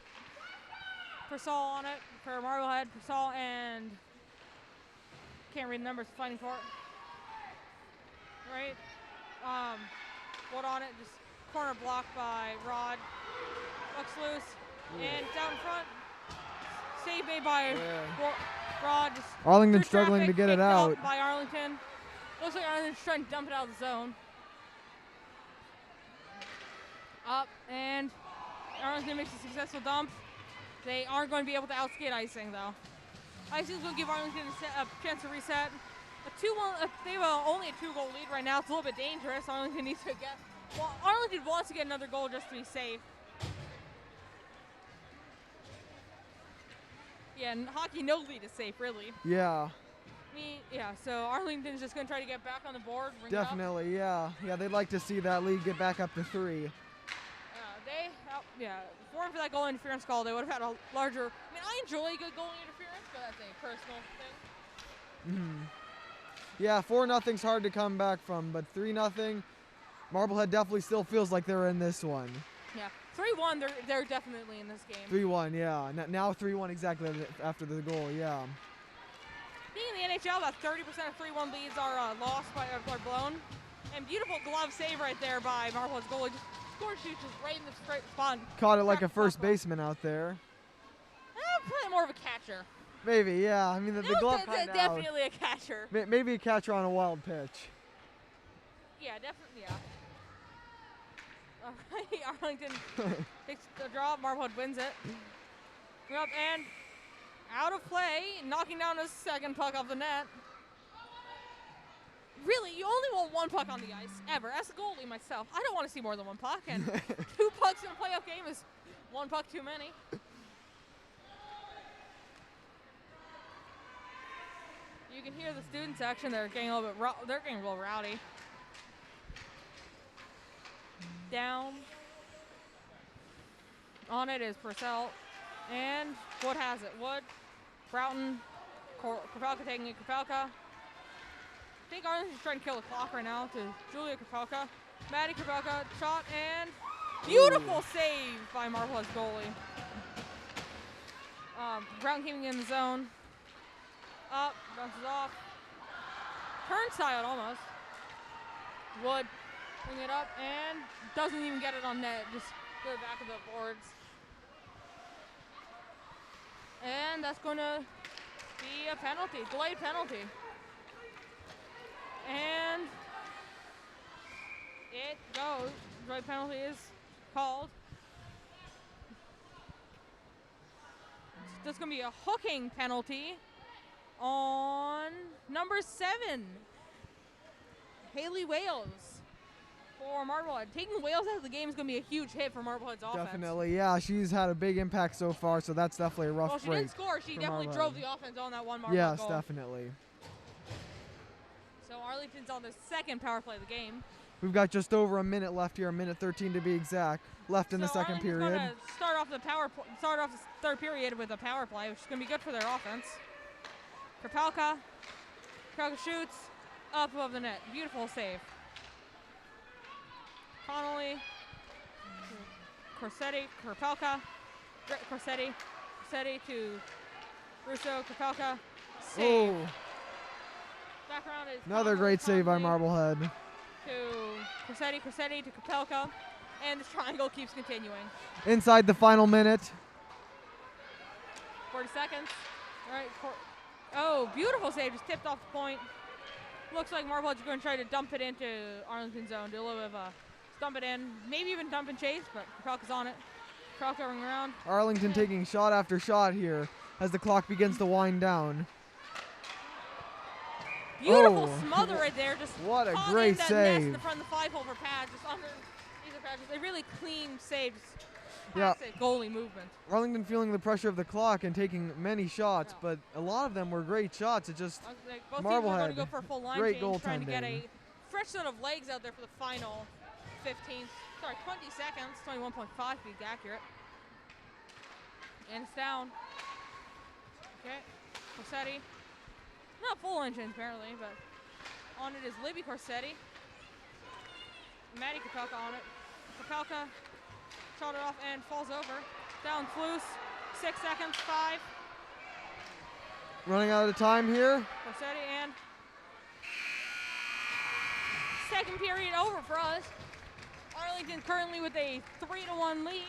Persall on it for Marblehead. Persall and can't read the numbers, fighting for it. Right? Wood on it, just corner blocked by Rod. Bucks loose. And down in front. Save made by Rod. Just Arlington struggling to get it out. By Arlington. Looks like Arlington's trying to dump it out of the zone. Up, and Arlington makes a successful dump. They aren't going to be able to outskate icing, though. Icing's going to give Arlington a chance to reset. They have only a 2-goal lead right now. It's a little bit dangerous. Arlington needs to get. Well, Arlington wants to get another goal just to be safe. Yeah, and hockey, no lead is safe, really. Yeah. Yeah, so Arlington's just going to try to get back on the board. Definitely, yeah. Yeah, they'd like to see that lead get back up to 3. If it weren't for that goal interference call, they would have had a larger. I mean, I enjoy good goal interference, but that's a personal thing. Yeah, 4-0's hard to come back from, but 3-0, Marblehead definitely still feels like they're in this one. Yeah, 3-1, they're definitely in this game. 3-1, yeah. Now 3-1 exactly after the goal, yeah. Being in the NHL, about 30% of 3-1 leads are lost or blown. And beautiful glove save right there by Marblehead's goalie. Just scored shoots just right in the straight spot. Caught it like a first baseman out there. Probably more of a catcher. Maybe, yeah. I mean, the glove kind of definitely a catcher. Maybe a catcher on a wild pitch. Yeah, definitely, yeah. All right, Arlington takes the draw. Marblehead wins it. Up and out of play, knocking down a second puck off the net. Really, you only want one puck on the ice, ever. As a goalie myself, I don't want to see more than one puck, and 2 pucks in a playoff game is 1 puck too many. You can hear the student section. They're getting a little rowdy. Down. On it is Purcell. And Wood has it. Wood, Broughton, Krapelka taking it. Krapelka. I think Arlington's trying to kill the clock right now to Julia Krapelka. Maddie Krapelka, shot, and beautiful save by Marblehead's goalie. Broughton keeping in the zone. Up, bounces off. Turnstile almost. Wood bring it up and doesn't even get it on net. Just to the back of the boards. And that's going to be a penalty, delayed penalty. And it goes. Delayed penalty is called. There's going to be a hooking penalty on number 7, Haley Wales for Marblehead. Taking Wales out of the game is going to be a huge hit for Marblehead's offense. Definitely, yeah. She's had a big impact so far, so that's definitely a rough break. Well, she didn't score. She definitely drove the offense on that one Marblehead yes, goal. Yes, definitely. So Arlington's on their second power play of the game. We've got just over a minute left here, a minute 13 to be exact, left in the second period. Going to start off the third period with a power play, which is going to be good for their offense. Krapelka. Krapelka shoots up above the net. Beautiful save. Connolly. Corsetti. Krapelka. Corsetti. Corsetti to Russo. Krapelka. Save. Oh. Back around is Another Connolly, great save by Connolly Marblehead. to Corsetti. Corsetti to Krapelka. And this triangle keeps continuing. Inside the final minute. 40 seconds. All right. Oh, beautiful save. Just tipped off the point. Looks like Marblehead's going to try to dump it into Arlington zone. Do a little bit of a dump it in. Maybe even dump and chase, but Krapelka's on it. Krapelka going around. Arlington taking shot after shot here as the clock begins to wind down. Beautiful smother right there. Just what a caught great in that save. nest in the front of the 5-hole for pad. Just under the pad. Just a really clean save. Yeah. Goalie movement. Arlington feeling the pressure of the clock and taking many shots, but a lot of them were great shots. It just Both Marblehead, teams are going to go for a full line great change, trying to get goaltending. a fresh set of legs out there for the final 20 seconds. 21.5 to be accurate. And it's down. Okay, Corsetti. Not full line change apparently, but on it is Libby Corsetti. Maddie Krapelka on it. Krapelka shot it off and falls over. Down loose. 6 seconds. 5. Running out of time here. Corsetti and second period over for us. Arlington currently with a 3-1 lead.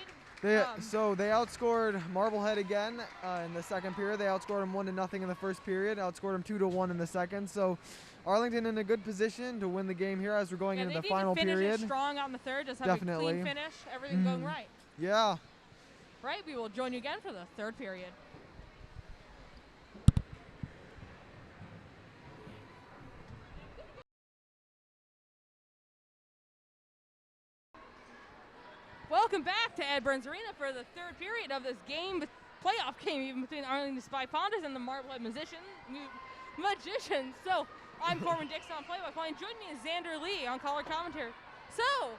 So they outscored Marblehead again in the second period. They outscored them 1-0 in the first period. Outscored them 2-1 in the second. So Arlington in a good position to win the game here as we're going into the final period. They finish strong out in the third. Just have a clean finish. Everything going right. Yeah. Right. We will join you again for the third period. Welcome back to Ed Burns Arena for the third period of this game, playoff game even between Arlington Spy Ponders and the Marblehead Magicians. So, I'm Corbin Dixon on play-by-play, and joining me is Xander Lee on color commentary. So,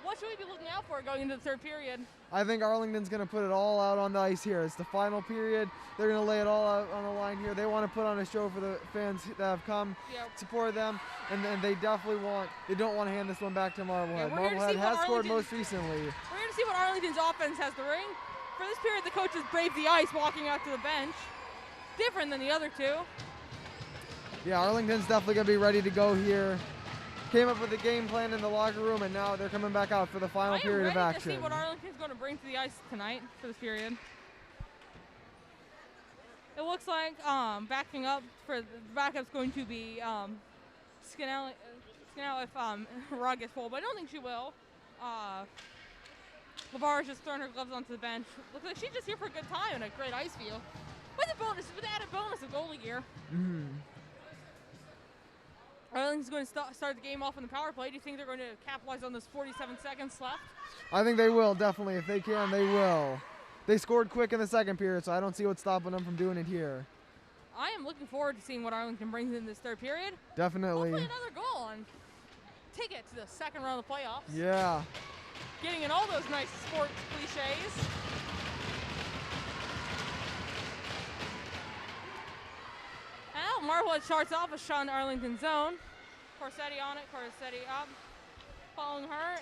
what should we be looking out for going into the third period? I think Arlington's going to put it all out on the ice here. It's the final period. They're going to lay it all out on the line here. They want to put on a show for the fans that have come, support them, and they definitely don't want to hand this one back to Marblehead. Marblehead has scored most recently. We're going to see what Arlington's offense has to bring. For this period, the coaches braved the ice walking out to the bench. Different than the other two. Yeah, Arlington's definitely going to be ready to go here. Came up with a game plan in the locker room, and now they're coming back out for the final period of action. I am ready to see what Arlington's going to bring to the ice tonight for this period. It looks like backing up for the backup's going to be Scanelli if Rod gets full, but I don't think she will. LeVar's just throwing her gloves onto the bench. Looks like she's just here for a good time and a great ice field. With the added bonus of goalie gear. Mm-hmm. Arlington's going to start the game off on the power play. Do you think they're going to capitalize on this 47 seconds left? I think they will, definitely. If they can, they will. They scored quick in the second period, so I don't see what's stopping them from doing it here. I am looking forward to seeing what Arlington brings in this third period. Definitely. Hopefully another goal and take it to the second round of the playoffs. Yeah. Getting in all those nice sports cliches. Now, Marblehead starts off with Sean Arlington zone. Corsetti on it, Corsetti up. Following her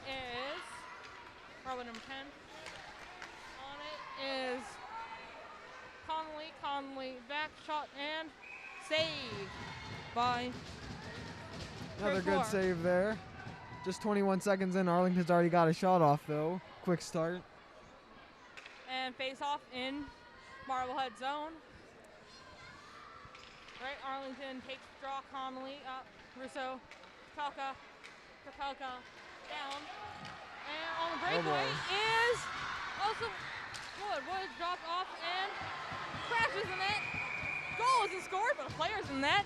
is Marblehead number 10. On it is Connolly, back shot and save by another good save there. Just 21 seconds in, Arlington's already got a shot off though. Quick start. And face off in Marblehead zone. Right, Arlington takes the draw, Connolly up, Russo, Krapelka down. And on the breakaway is also Wood. Wood dropped off and crashes the net. Goal isn't scored, but a player's in net.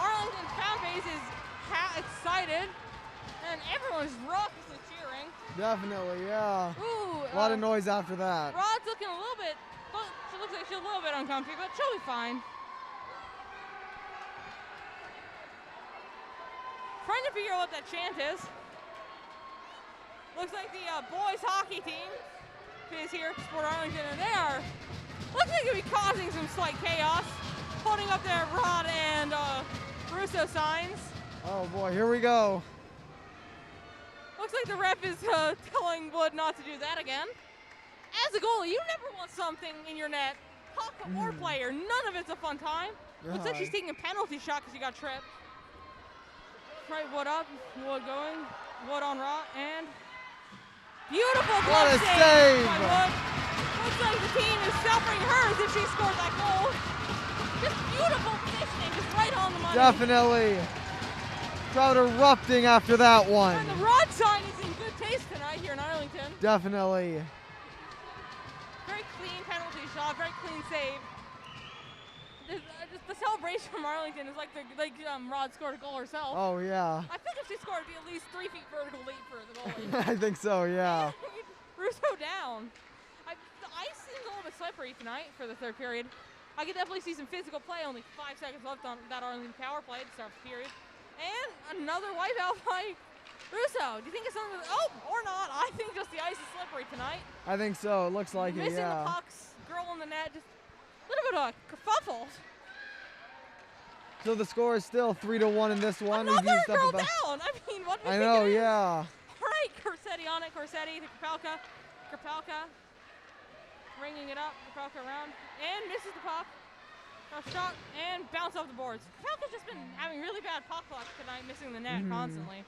Arlington fan base is excited, and everyone's raucously cheering. Definitely, yeah. Ooh, a lot of noise after that. Rod's looking a little bit, she looks like she's a little bit uncomfy, but she'll be fine. Trying to figure out what that chant is. Looks like the boys hockey team is here to support Arlington, and they are Looks like it'll be causing some slight chaos. Holding up their Rod and Russo signs. Oh boy, here we go. Looks like the ref is telling Wood not to do that again. As a goalie, you never want something in your net, puck or player. None of it's a fun time. Looks like she's taking a penalty shot because she got tripped. Right, Wood up, Wood going, Wood on Rod, and beautiful glove save by Wood. Looks like the team is celebrating her as if she scored that goal. Just beautiful positioning, just right on the money. Definitely. Crowd erupting after that one. And the Rod sign is in good taste tonight here in Arlington. Definitely. Very clean penalty shot, very clean save. The celebration from Arlington is like Rod scored a goal herself. Oh yeah. I think if she scored, it'd be at least 3 feet vertical leap for the goalie. I think so, yeah. Russo down. The ice seems a little bit slippery tonight for the third period. I could definitely see some physical play. Only 5 seconds left on that Arlington power play to start the period. And another wipeout by Russo. Do you think it's something? Oh, or not. I think just the ice is slippery tonight. I think so. It looks like it, yeah. Missing the pucks, girl in the net, just a little bit of a kerfuffle. So the score is still 3-1 in this one. Another girl down. I mean, what do you think? I know, it is? yeah. All right, Corsetti on it. Corsetti to Krapelka. Krapelka ringing it up. Krapelka around and misses the puck. Shot and bounce off the boards. Krapelka's just been having really bad puck luck tonight, missing the net constantly.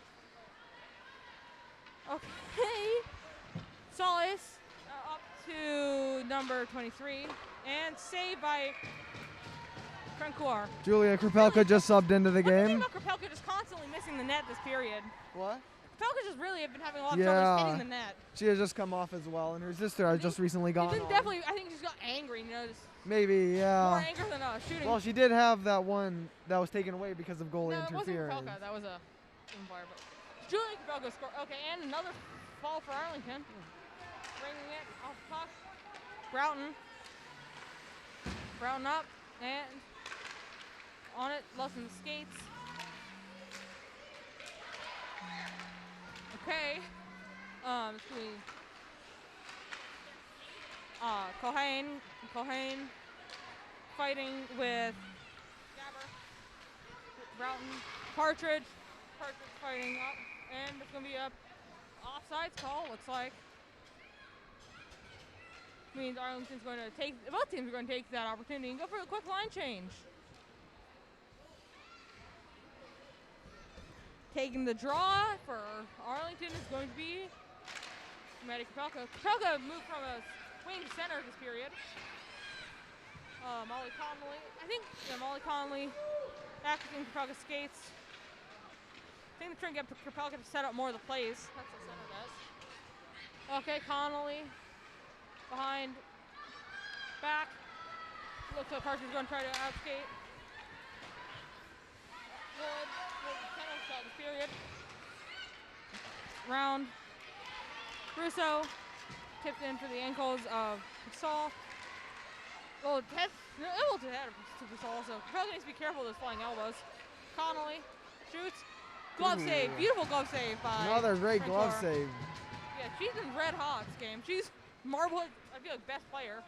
Okay. Solis up to number 23 and saved by Francoeur. Julia Krapelka just subbed into the game. Krapelka just constantly missing the net this period. What? Krapelka just really have been having a lot of trouble hitting the net. She has just come off as well, and her sister has just recently gone on. Definitely, I think she just got angry, you know. Maybe, yeah. More anger than shooting. Well, she did have that one that was taken away because of goalie interference. That wasn't Krapelka, that was a umpire. But Julia Krapelka scored. Okay, and another fall for Arlington. Bringing it off the puck. Broughton up, and on it, lost in the skates. Okay. It's going to be Cohane fighting with Gabber. Broughton. Partridge fighting up, and it's going to be a offsides call, looks like. Means Arlington's going to take, both teams are going to take that opportunity and go for a quick line change. Taking the draw for Arlington is going to be Maddie Krapelka. Krapelka moved from a wing to center this period. Molly Connolly, Molly Connolly accessing Krapelka's skates. I think they're trying to get Krapelka to set up more of the plays. That's what center does. Okay, Connolly behind, back. Looks like Partridge is going to try to outskate. Wood, penalty shot this period. Round. Russo tipped in for the ankles of Gasol. Well, head to Gasol, so Krapelka needs to be careful with those flying elbows. Connolly shoots. Glove save. Beautiful glove save by another great glove save. Yeah, she's been red hot this game. She's Marblehead, I feel like, best player.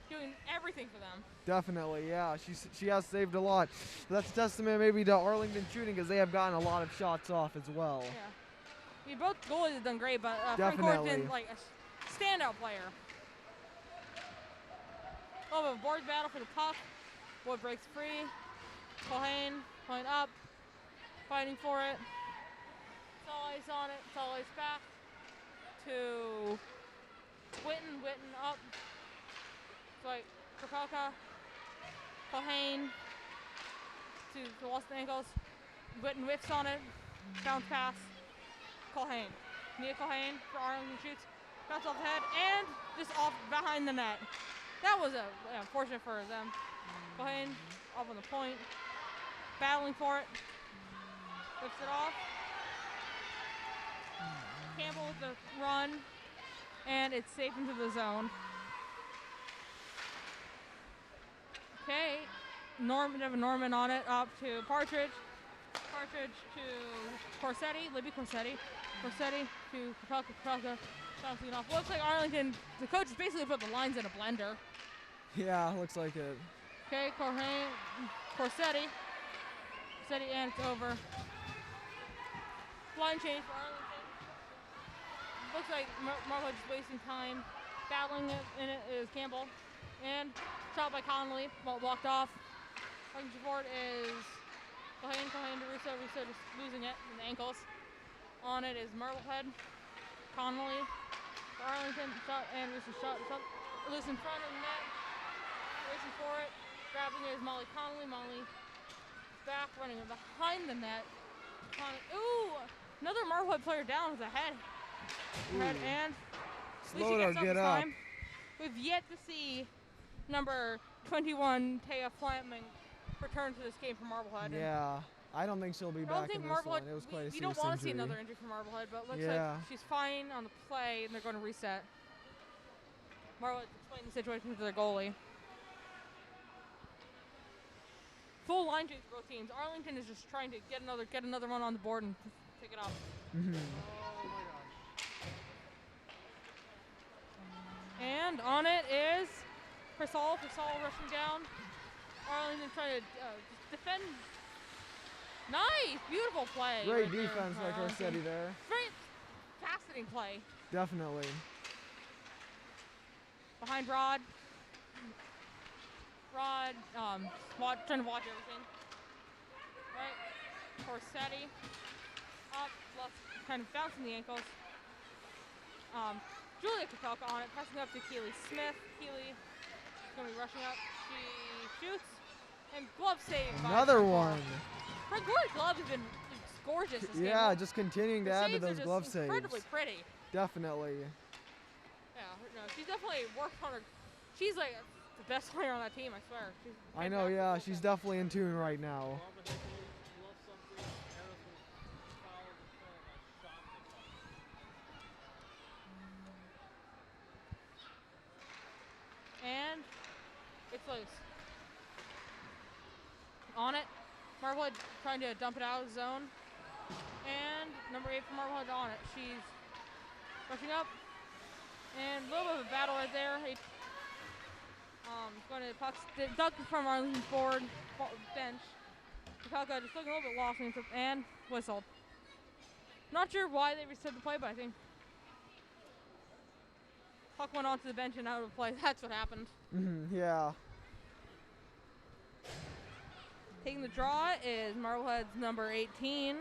Doing everything for them. Definitely, yeah. She has saved a lot. That's a testament maybe to Arlington shooting because they have gotten a lot of shots off as well. Yeah. I mean, both goalies have done great, but Francoeur's been like a standout player. Oh, a board battle for the puck. Wood breaks free. Cohane point up, fighting for it. Solis on it. Solis back to Witten. Witten up. It's like Krapelka, Cohane to lost the ankles. Witten whiffs on it. Bounce pass. Cohane. Mia Cohane for Arlington shoots. Bounce off the head and just off behind the net. That was unfortunate for them. Cohane off on the point. Battling for it. Lifts it off. Campbell with the run. And it's safe into the zone. Okay. Norman on it. Up to Partridge. Partridge to Corsetti. Libby Corsetti. Corsetti to Krapelka. Krapelka Bouncing off. Looks like Arlington, the coach basically put the lines in a blender. Yeah, looks like it. Okay, Corsetti, and it's over. Line change for Arlington. Looks like Marblehead just wasting time. Battling it in it is Campbell. And shot by Connolly, blocked off. Looking forward is Cohen to Russo just losing it in the ankles. On it is Marblehead. Connolly for Arlington, shot, and Russo shot. Loose in front of the net. Racing for it. Grabbing it is Molly Connolly. Molly back, running behind the net. Ooh! Another Marblehead player down with a head. And slow to get up. Time. We've yet to see number 21, Taya Flaming, return to this game for Marblehead. Yeah, I don't think she'll be back in this one. It was quite a serious injury. We don't want to see another injury for Marblehead, but it looks like she's fine on the play, and they're going to reset. Marblehead's explaining the situation to their goalie. Full line change for both teams. Arlington is just trying to get another one on the board and pick it up. Mm-hmm. And on it is Persol rushing down. Arlington trying to defend. Nice, beautiful play. Great defense by Corsetti there. Great fascinating play. Definitely. Behind Rod, trying to watch everything. Right, Corsetti up, left, kind of bouncing the ankles. Julia Kapelka on it, passing up to Keely Smith. Keely is going to be rushing up. She shoots, and glove save. Another one. Her glove has been gorgeous this game. Yeah, just continuing to add to those glove saves. Incredibly pretty. Definitely. Yeah, no, she's definitely worked on her. She's like the best player on that team, I swear. I know, yeah, she's definitely in tune right now. And it's loose. On it. Marblehead trying to dump it out of the zone. And number 8 for Marblehead on it. She's rushing up. And a little bit of a battle right there. Going to pucks dug from Arlington forward bench. Kapelka just looking a little bit lost and whistled. Not sure why they reset the play, but I think puck went onto the bench and out of play. That's what happened. Yeah. Taking the draw is Marblehead's number 18.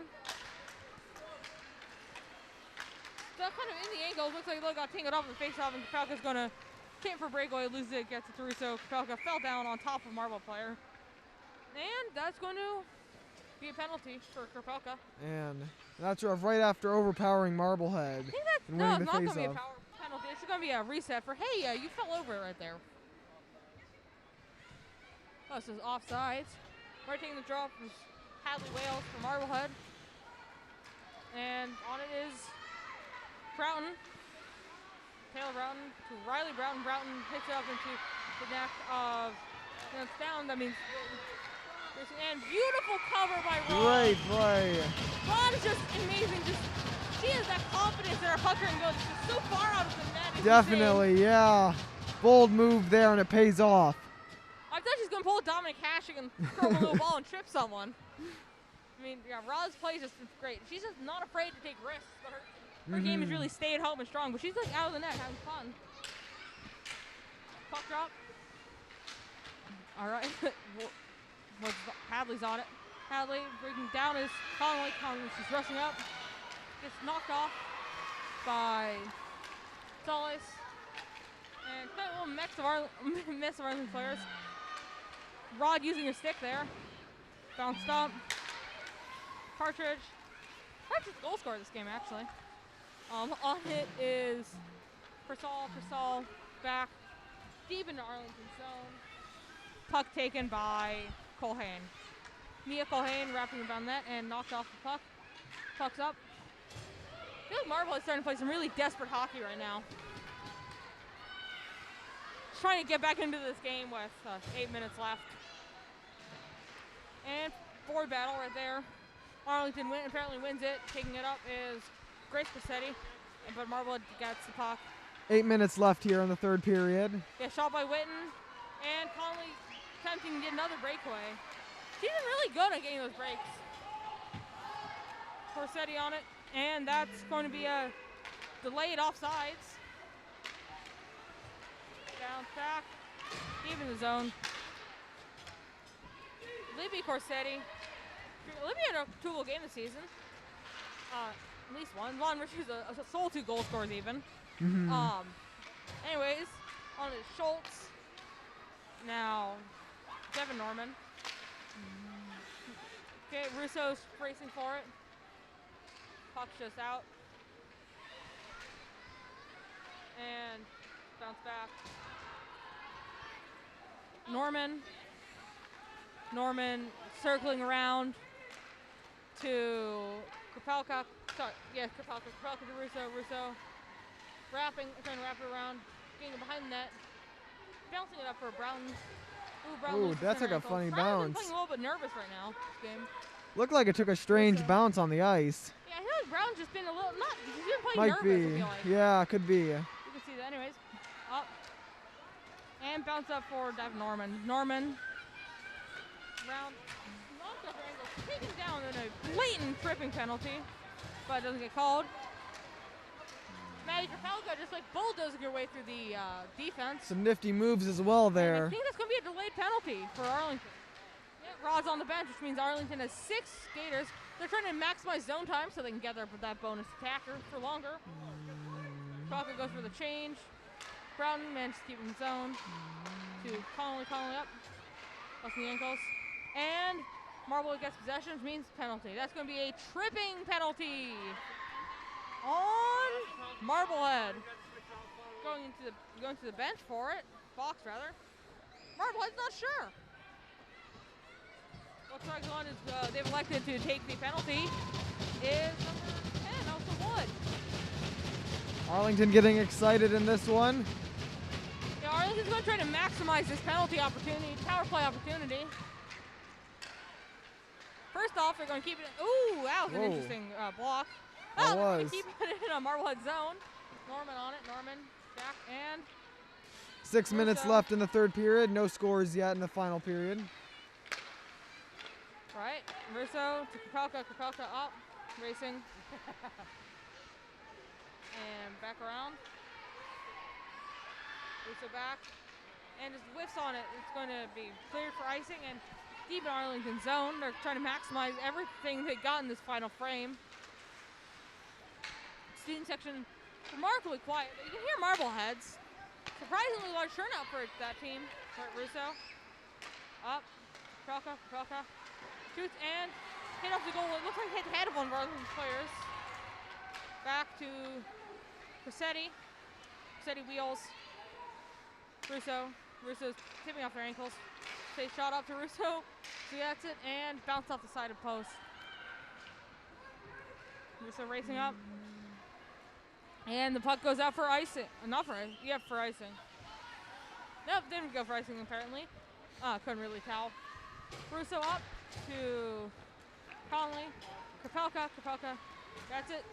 Still kind of in the ankles. Looks like they got tangled off the face-off, and Kapelka's going to camp for breakaway, loses it, gets it through. So Kapelka fell down on top of Marble player. And that's going to be a penalty for Kapelka. And that's right after overpowering Marblehead. I think that's not going to be a power penalty. It's going to be a reset for, hey, you fell over right there. Oh, this is offsides. We're taking the draw from Hadley Wales for Marblehead. And on it is Broughton. Taylor Broughton to Riley Broughton. Broughton hits it up into the neck of, and it's down. That means, and beautiful cover by Rod. Great play. Rod is just amazing. She has that confidence in her pucker and goes so far out of the net. Definitely, yeah. Bold move there, and it pays off. I thought she's going to pull a Dominic Hashing and throw a little ball and trip someone. I mean, yeah, Rod's play is just great. She's just not afraid to take risks, but her game is really stay at home and strong, but she's like out of the net having fun. Puck drop. All right. Hadley's on it. Hadley breaking down is Connolly. She's rushing up. Gets knocked off by Solis. And kind of a little mess of Arlington players. Rod using her stick there. Bounced up. Partridge. Partridge goal scorer this game, actually. On it is Persol back deep into Arlington's zone. Puck taken by Colhane. Mia Colhane wrapping around net and knocked off the puck. Puck's up. I feel like Marble is starting to play some really desperate hockey right now. Trying to get back into this game with 8 minutes left. And forward battle right there. Arlington apparently wins it. Taking it up is Grace Passetti. but Marblehead gets the puck. 8 minutes left here in the third period. Yeah, shot by Witten, and Conley attempting to get another breakaway. She's been really good at getting those breaks. Corsetti on it, and that's going to be a delayed offsides. Bounce back, deep in the zone. Libby Corsetti. Libby had a 2-goal game this season. At least one. One where she's a sole 2 goal scorers even. Anyways, on to Schultz. Now, Devin Norman. Okay, Russo's racing for it. Puck's just out. And bounce back. Norman circling around to Krapelka. Sorry, yes, Krapelka to Russo. Trying to wrap it around, getting it behind the net, bouncing it up for Brown. Ooh, that's like a funny bounce. Brown's playing a little bit nervous right now this game. Looked like it took a strange bounce on the ice. Yeah, I feel like Brown's just been a little, he's been playing Might nervous, be. I feel like. Yeah, could be. You can see that. Anyways, up. And bounce up for Devin Norman. Brown knocked off her ankle, taken down in a blatant tripping penalty, but it doesn't get called. Maddie Krapelka just like bulldozing her way through the defense. Some nifty moves as well there. And I think that's going to be a delayed penalty for Arlington. Yeah, Rod's on the bench, which means Arlington has 6 skaters. They're trying to maximize zone time so they can get that bonus attacker for longer. Krapelka goes for the change. Brown manages to keep in zone. To Connolly up. Busting the ankles. And Marblehead gets possession, which means penalty. That's going to be a tripping penalty on Marblehead. Going to the bench for it. Box rather. Marblehead's not sure. Looks like the one is they've elected to take the penalty is number 10, Elsa Wood. Arlington getting excited in this one. Yeah, Arlington's going to try to maximize this penalty opportunity, power play opportunity. First off, they're going to keep it. Ooh, that was an interesting block. That they're was. going to keep it in a Marblehead zone. Norman on it. Norman back and 6 minutes left in the third period. No scores yet in the final period. Right. Russo to Krapelka up, racing. And back around. Russo back. And just whiffs on it. It's going to be cleared for icing and deep in Arlington zone. They're trying to maximize everything they got in this final frame. Student section remarkably quiet. You can hear Marbleheads. Surprisingly large turnout for that team. Russo. Up. Krapelka. Shoots and hit off the goal. It looks like hit the head of one of Arlington's players. Back to Corsetti. Corsetti wheels. Russo's tipping off their ankles. They shot up to Russo. So that's it. And bounced off the side of post. Russo racing up. And the puck goes out for icing. Not for icing. Yeah, for icing. Nope, didn't go for icing apparently. Couldn't really tell. Russo up to Conley. Krapelka. That's it.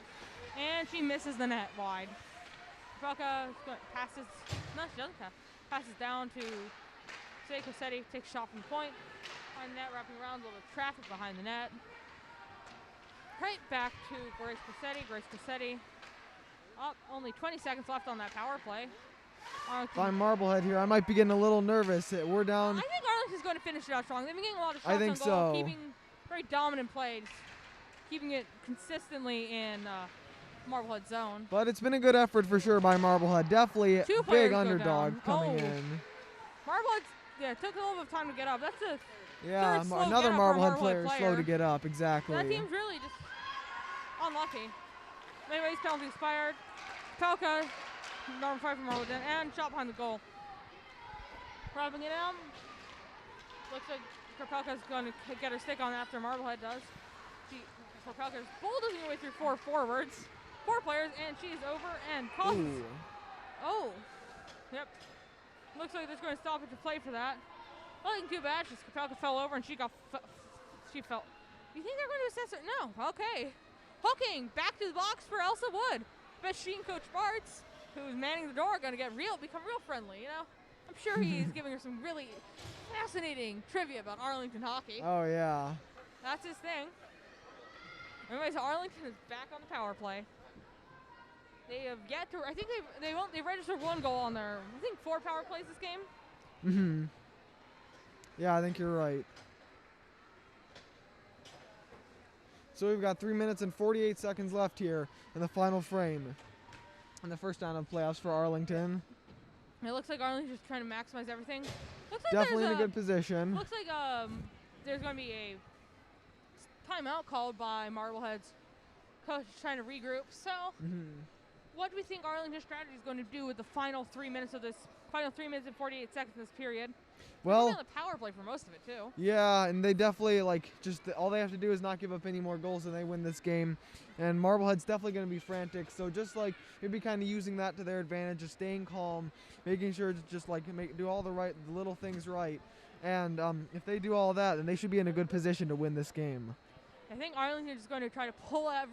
And she misses the net wide. Krapelka passes. No, she doesn't pass. Passes down to Corsetti. Takes a shot from the point. Behind the net, wrapping around. A little bit of traffic behind the net. Right back to Grace Corsetti. Up. Only 20 seconds left on that power play. Fine Marblehead here. I might be getting a little nervous. We're down. I think Arlington's going to finish it out strong. They've been getting a lot of shots I think on goal, so. keeping very dominant plays, keeping it consistently in Marblehead zone. But it's been a good effort for sure by Marblehead. Definitely a big underdog coming in. Marblehead, took a little bit of time to get up. That's a another Marblehead player slow to get up. Exactly. That team's really just unlucky. Anyways, penalty expired. Krapelka, number 5 from Marblehead, and shot behind the goal. Wrapping it down. Looks like Krapelka's going to get her stick on after Marblehead does. Krapelka's bulldozing her way through 4 forwards. 4 players, and she's over and causes. Oh. Yep. Looks like they're going to stop it to play for that. Nothing too bad. Just Krapelka fell over and she fell. You think they're going to assess it? No. Okay. Hooking back to the box for Elsa Wood. Machine Coach Bartz, who's manning the door, going to become real friendly, you know? I'm sure he's giving her some really fascinating trivia about Arlington hockey. Oh, yeah. That's his thing. Anyway, so Arlington is back on the power play. They have yet to, I think they registered 1 goal on their, I think 4 power plays this game. Mm-hmm. Yeah, I think you're right. So we've got 3 minutes and 48 seconds left here in the final frame. In the first round of playoffs for Arlington. It looks like Arlington's just trying to maximize everything. Looks like Definitely in a good position. Looks like there's going to be a timeout called by Marblehead's coach trying to regroup. So, what do we think Arlington's strategy is going to do with the final 3 minutes of this, final 3 minutes and 48 seconds of this period? Well, on the power play for most of it too. Yeah, and they definitely all they have to do is not give up any more goals and they win this game. And Marblehead's definitely going to be frantic. So just maybe kind of using that to their advantage, just staying calm, making sure to just do all the little things right. And if they do all that, then they should be in a good position to win this game. I think Arlington is going to try to pull out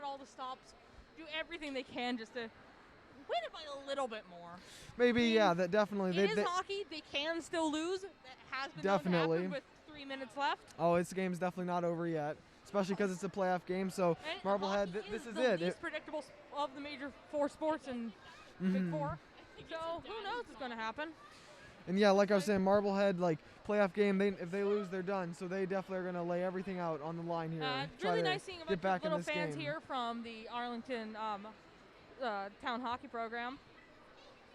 all the stops, do everything they can just to win it by a little bit more. Maybe, yeah, that definitely. It is hockey. They can still lose. That has been definitely known to happen with 3 minutes left. Oh, this game's definitely not over yet, especially because it's a playoff game. So and Marblehead, this is it. The least predictable of the major 4 sports in Big 4. So who knows what's going to happen? And yeah, like I was saying, Marblehead, playoff game. If they lose, they're done. So they definitely are going to lay everything out on the line here. Really nice seeing a bunch of little fans game. here from the Arlington town hockey program.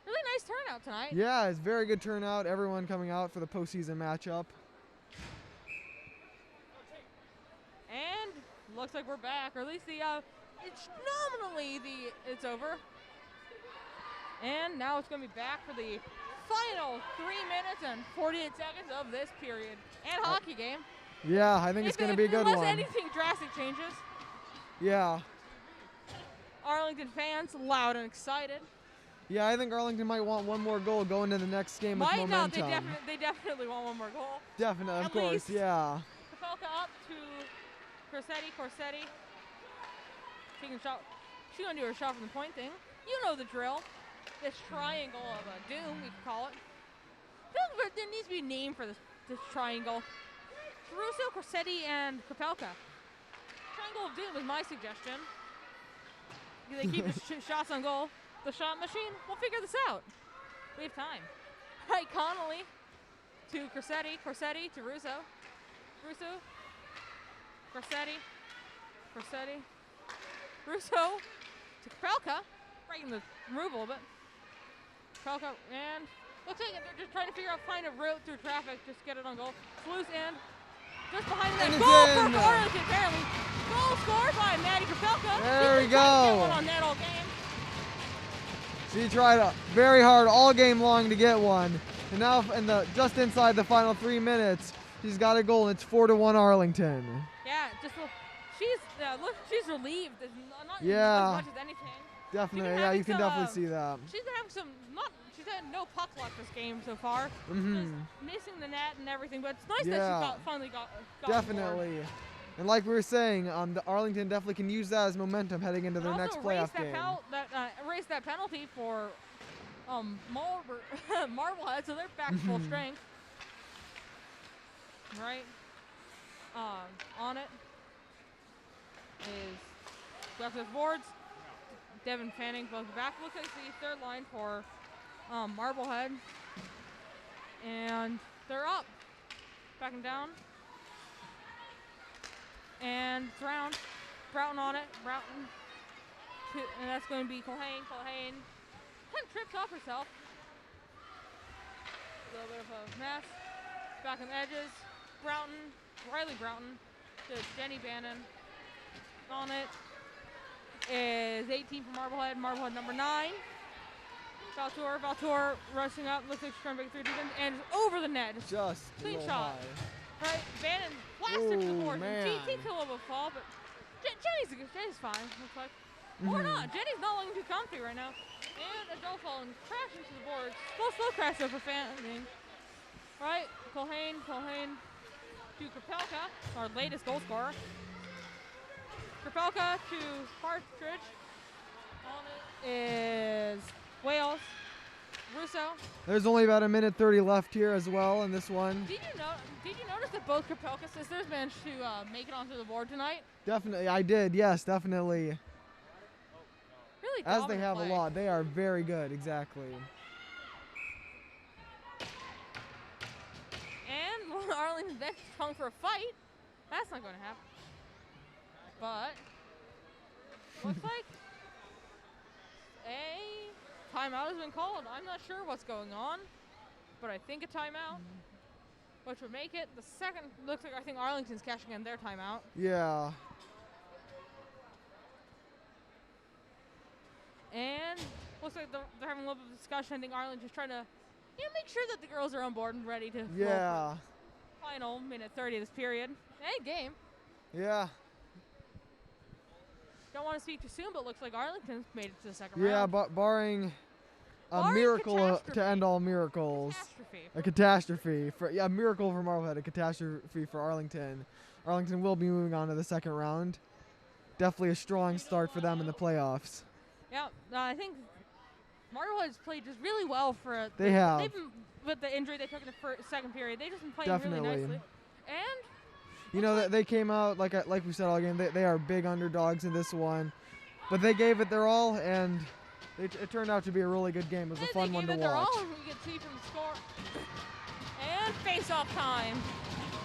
Really nice turnout tonight. Yeah, it's very good turnout. Everyone coming out for the postseason matchup. And looks like we're back, or at least it's nominally it's over. And now it's going to be back for the final 3 minutes and 48 seconds of this period and hockey game. Yeah, I think it's going to be a good one. Unless anything drastic changes. Yeah. Arlington fans loud and excited. Yeah, I think Arlington might want 1 more goal going into the next game with momentum. No, they definitely want 1 more goal. Definitely, of course, yeah. Kapelka up to Corsetti. Taking a shot. She's going to do her shot from the point thing. You know the drill. This triangle of doom, we could call it. There needs to be a name for this triangle. Russo, Corsetti, and Kapelka. Triangle of doom is my suggestion. They keep the shots on goal. The shot machine, we'll figure this out. We have time. Right, Connolly to Corsetti to Russo. Corsetti. Russo to Kapelka. Breaking the move a little bit. Kapelka, and looks like they're just trying to find a route through traffic, just get it on goal. Loose and just behind that goal for Arlington, apparently. Goal scored by Maddie Kapelka. There we go. On net all game. She tried very hard all game long to get one, and now just inside the final 3 minutes, she's got a goal, and it's 4-1 Arlington. Yeah, she's relieved. Not yeah, as much as anything. Definitely, yeah, you can definitely see that. She's been having she's had no puck luck this game so far. Missing the net and everything, but it's nice that she finally got definitely. Board. And like we were saying, the Arlington definitely can use that as momentum heading into their next playoff game. Erase that penalty for Marblehead, so they're back to full strength. Right. On it is left with boards. Devin Fanning goes back. Looks like the third line for Marblehead. And they're up. Backing down. And it's around. Broughton on it. Broughton. And that's going to be Culhane. Culhane kind of trips off herself. A little bit of a mess. Back on the edges. Broughton. Riley Broughton to Jenny Bannon. On it is 18 for Marblehead. Marblehead number 9. Valtour rushing up. Looks like she's trying to break through defense. And over the net. Just clean shot. High. Right. Bannon blasted to the board. She takes a little bit of fall, but Jenny's fine. Looks like. Or not. Jenny's not looking too comfy right now. And a goal fall and crash into the board. Slow crash over Fanning. Right. Culhane to Kapelka, our latest goal scorer. Kapelka to Partridge. Is Wales. Russo. There's only about 1:30 left here as well in this one. Did you notice that both Kapelka sisters managed to make it onto the board tonight? Definitely, I did. Yes, definitely. Really, as they have play. a lot, they are very good. Exactly. And Arlington bench is calling for a fight. That's not going to happen. But looks like a timeout has been called. I'm not sure what's going on, but I think a timeout, which would make it the second. Looks like I think Arlington's cashing in their timeout. Yeah. And looks like they're having a little bit of discussion. I think Arlington's trying to make sure that the girls are on board and ready to yeah. Final 1:30 of this period. Hey, game. Yeah. Don't want to speak too soon, but looks like Arlington's made it to the second round. Yeah, but barring a miracle to end all miracles. A catastrophe. A miracle for Marblehead, a catastrophe for Arlington. Arlington will be moving on to the second round. Definitely a strong start for them in the playoffs. Yeah, I think Marblehead's played just really well for They have. They've been, with the injury they took in the second period, they've just been playing really nicely. And you know, they came out, like we said all game, they are big underdogs in this one. But they gave it their all, and it turned out to be a really good game. It was a fun one to watch. They gave it their all, we can see from the score. And face-off time.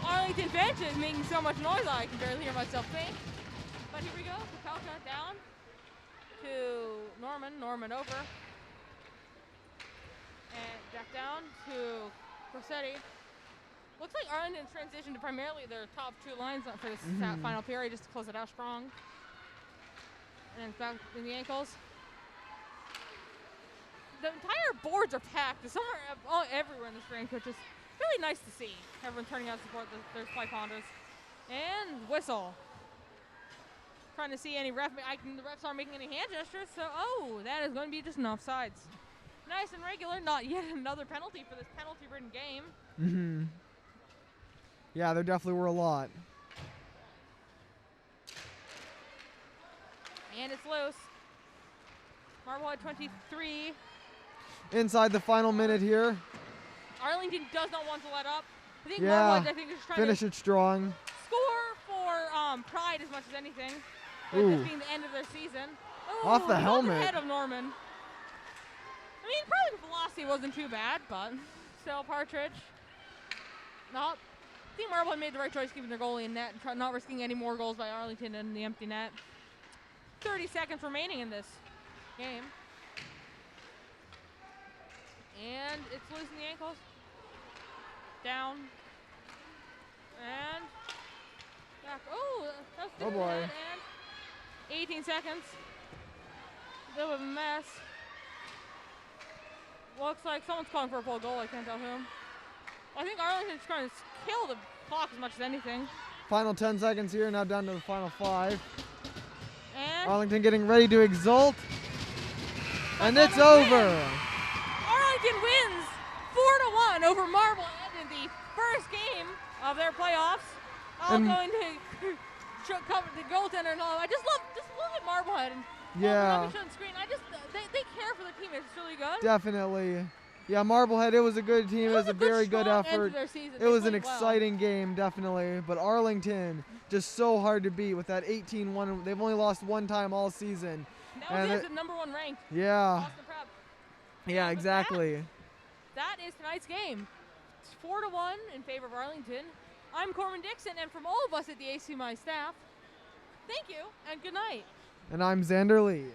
Arlington bench is making so much noise I can barely hear myself think. But here we go, Kapelka down to Norman. Norman over. And back down to Corsetti. Looks like Arlington transitioned to primarily their top two lines for this final period just to close it out strong. And then back in the ankles. The entire boards are packed. There's everywhere in this rink, which is really nice to see. Everyone turning out to support their fly ponders. And whistle. Trying to see any ref. The refs aren't making any hand gestures, so that is going to be just an offsides. Nice and regular. Not yet another penalty for this penalty-ridden game. Yeah, there definitely were a lot. And it's loose. Marblehead 23. Inside the final minute here. Arlington does not want to let up. I think Marblehead, is trying finish to it strong. Score for pride as much as anything. Ooh. This being the end of their season. Off the helmet. Head of Norman. I mean, probably the velocity wasn't too bad, but still Partridge. Nope. I think Marblehead made the right choice keeping their goalie in net and not risking any more goals by Arlington in the empty net. 30 seconds remaining in this game. And it's loose in the ankles. Down. And back. That was boy. And 18 seconds. A bit of a mess. Looks like someone's calling for a full goal. I can't tell whom. I think Arlington's trying to kill the clock as much as anything. Final 10 seconds here, now down to the final 5. And Arlington getting ready to exult. And it's over. Arlington wins 4-1 over Marblehead in the first game of their playoffs. I'm going to cover the goaltender and all. I just look at Marblehead and yeah. Screen. They care for their teammates. It's really good. Definitely. Yeah, Marblehead, it was a good team. It was a very good effort. It was an exciting game, definitely. But Arlington, just so hard to beat with that 18-1. They've only lost one time all season. That was the number 1 ranked. Yeah. Austin Prep. Yeah, exactly. That is tonight's game. It's 4-1 in favor of Arlington. I'm Corwin Dixon, and from all of us at the ACMi staff, thank you and good night. And I'm Xander Lee.